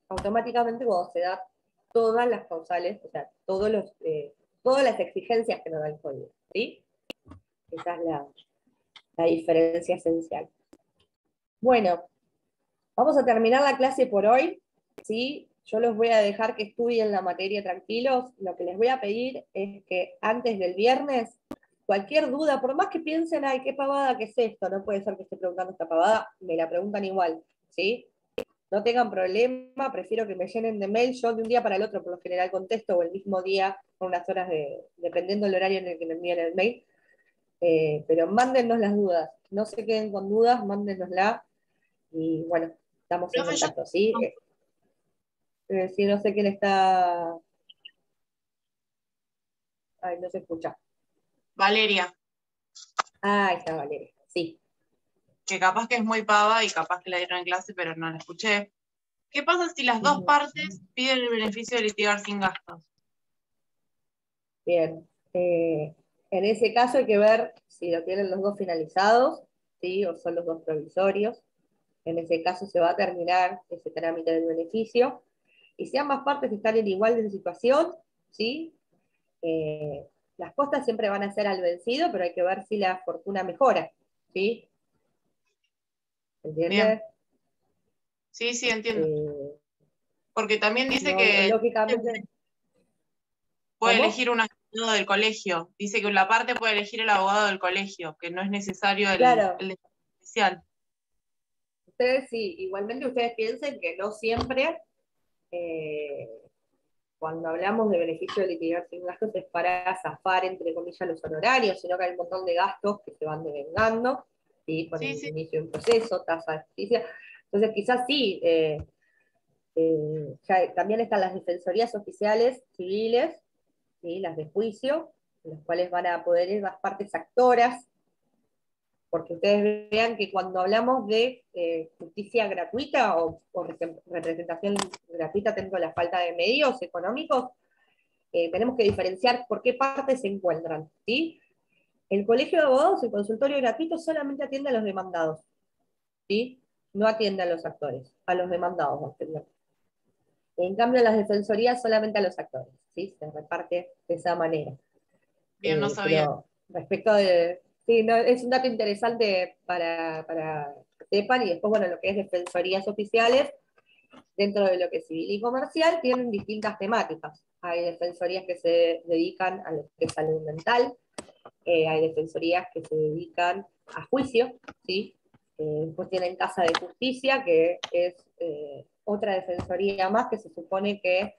automáticamente cuando se da todas las causales, o sea, todas las exigencias que nos da el código, ¿sí? Esa es la diferencia esencial. Bueno, vamos a terminar la clase por hoy, ¿sí? Yo los voy a dejar que estudien la materia tranquilos. Lo que les voy a pedir es que antes del viernes, cualquier duda, por más que piensen, ay, qué pavada, ¿qué es esto? No puede ser que esté preguntando esta pavada, me la preguntan igual, ¿sí? No tengan problema, prefiero que me llenen de mail. Yo de un día para el otro, por lo general, contesto, o el mismo día, con unas horas dependiendo del horario en el que me envíen el mail. Pero mándennos las dudas. No se queden con dudas, mándennosla. Y bueno, estamos en contacto, ¿sí? Sí, no sé quién está... Ay, no se escucha. Valeria, Ah, ahí está Valeria, sí. que capaz que es muy pava y capaz que la dieron en clase, pero no la escuché. ¿Qué pasa si las dos partes piden el beneficio de litigar sin gastos? Bien. En ese caso hay que ver si lo tienen los dos finalizados, ¿sí? O son los dos provisorios. En ese caso se va a terminar ese trámite del beneficio. Y si ambas partes están en igual de situación, ¿sí? Las costas siempre van a ser al vencido, pero hay que ver si la fortuna mejora, ¿sí? ¿Entiendes? Bien. Sí, sí, entiendo. Porque también dice que lógicamente puede elegir un abogado del colegio. Dice que la parte puede elegir el abogado del colegio, que no es necesario el especial. Ustedes sí, igualmente ustedes piensen que no siempre, cuando hablamos de beneficio de litigar sin gastos, es para zafar, entre comillas, los honorarios, sino que hay un montón de gastos que se van devengando, ¿sí? Por el inicio de un proceso, tasa de justicia. Entonces quizás sí, ya también están las defensorías oficiales civiles, ¿sí? Las de juicio, en las cuales van a poder ir las partes actoras, porque ustedes vean que cuando hablamos de justicia gratuita o representación gratuita dentro de la falta de medios económicos, tenemos que diferenciar por qué partes se encuentran, ¿sí? El colegio de abogados, el consultorio gratuito, solamente atiende a los demandados, ¿sí? No atiende a los actores, a los demandados. En cambio, las defensorías solamente a los actores, ¿sí? Se reparte de esa manera. Bien, no sabía. Pero respecto de... Sí, no, es un dato interesante para que sepan, y después, bueno, lo que es defensorías oficiales, dentro de lo que es civil y comercial, tienen distintas temáticas, hay defensorías que se dedican a lo que es salud mental, hay defensorías que se dedican a juicio, ¿sí? Después tienen Casa de Justicia, que es otra defensoría más que se supone que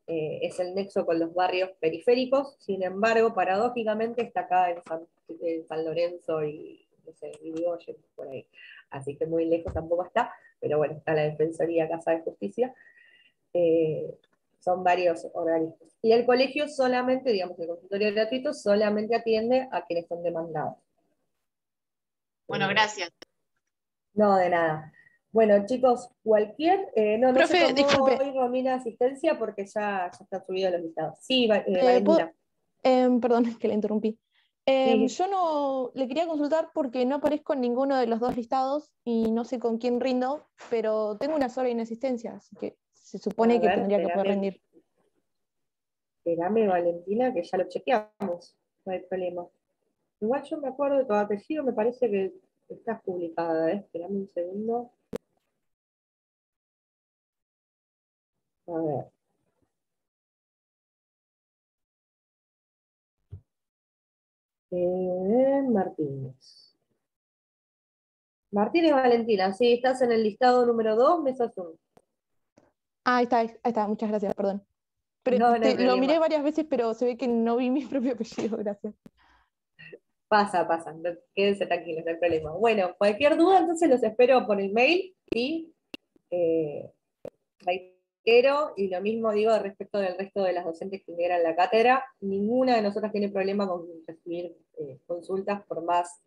es el nexo con los barrios periféricos, sin embargo, paradójicamente está acá en San Lorenzo y, no sé, Irigoyen, por ahí. Así que muy lejos tampoco está, pero bueno, está la Defensoría Casa de Justicia. Son varios organismos. Y el colegio solamente, digamos, el consultorio gratuito solamente atiende a quienes son demandados. Bueno, gracias. No, de nada. Bueno, chicos, cualquier... no Profe, se tomó disculpe. hoy Romina asistencia porque ya están subidos los listados. Sí, Valentina. Perdón, es que la interrumpí. Sí. Yo no le quería consultar porque no aparezco en ninguno de los dos listados y no sé con quién rindo, pero tengo una sola inasistencia, así que se supone A que ver, tendría que poder rendir. Espérame, Valentina, que ya lo chequeamos. No hay problema. Igual yo me acuerdo de tu apellido, me parece que estás publicada, ¿eh? Espérame un segundo. A ver. Martínez. Martínez Valentina, sí, estás en el listado número 2, mesa 1. Ah, ahí está, muchas gracias, perdón. Pero No hay lo problema. miré varias veces, pero se ve que no vi mi propio apellido, gracias. Pasa, quédense tranquilos, no hay problema. Bueno, cualquier duda, entonces los espero por el mail, ¿sí? Reitero, y lo mismo digo respecto del resto de las docentes que integran la cátedra, ninguna de nosotras tiene problema con recibir consultas, por más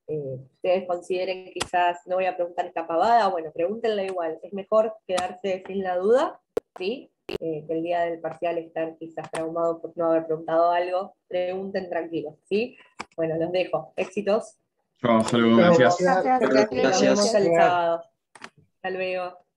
ustedes consideren quizás, no voy a preguntar esta pavada, bueno, pregúntenla igual, es mejor quedarse sin la duda, ¿sí? Que el día del parcial estar quizás traumado por no haber preguntado algo, pregunten tranquilos, ¿sí? Bueno, los dejo, éxitos. Chao, hasta luego, gracias. Gracias. Nos vemos Gracias. el sábado. Hasta luego.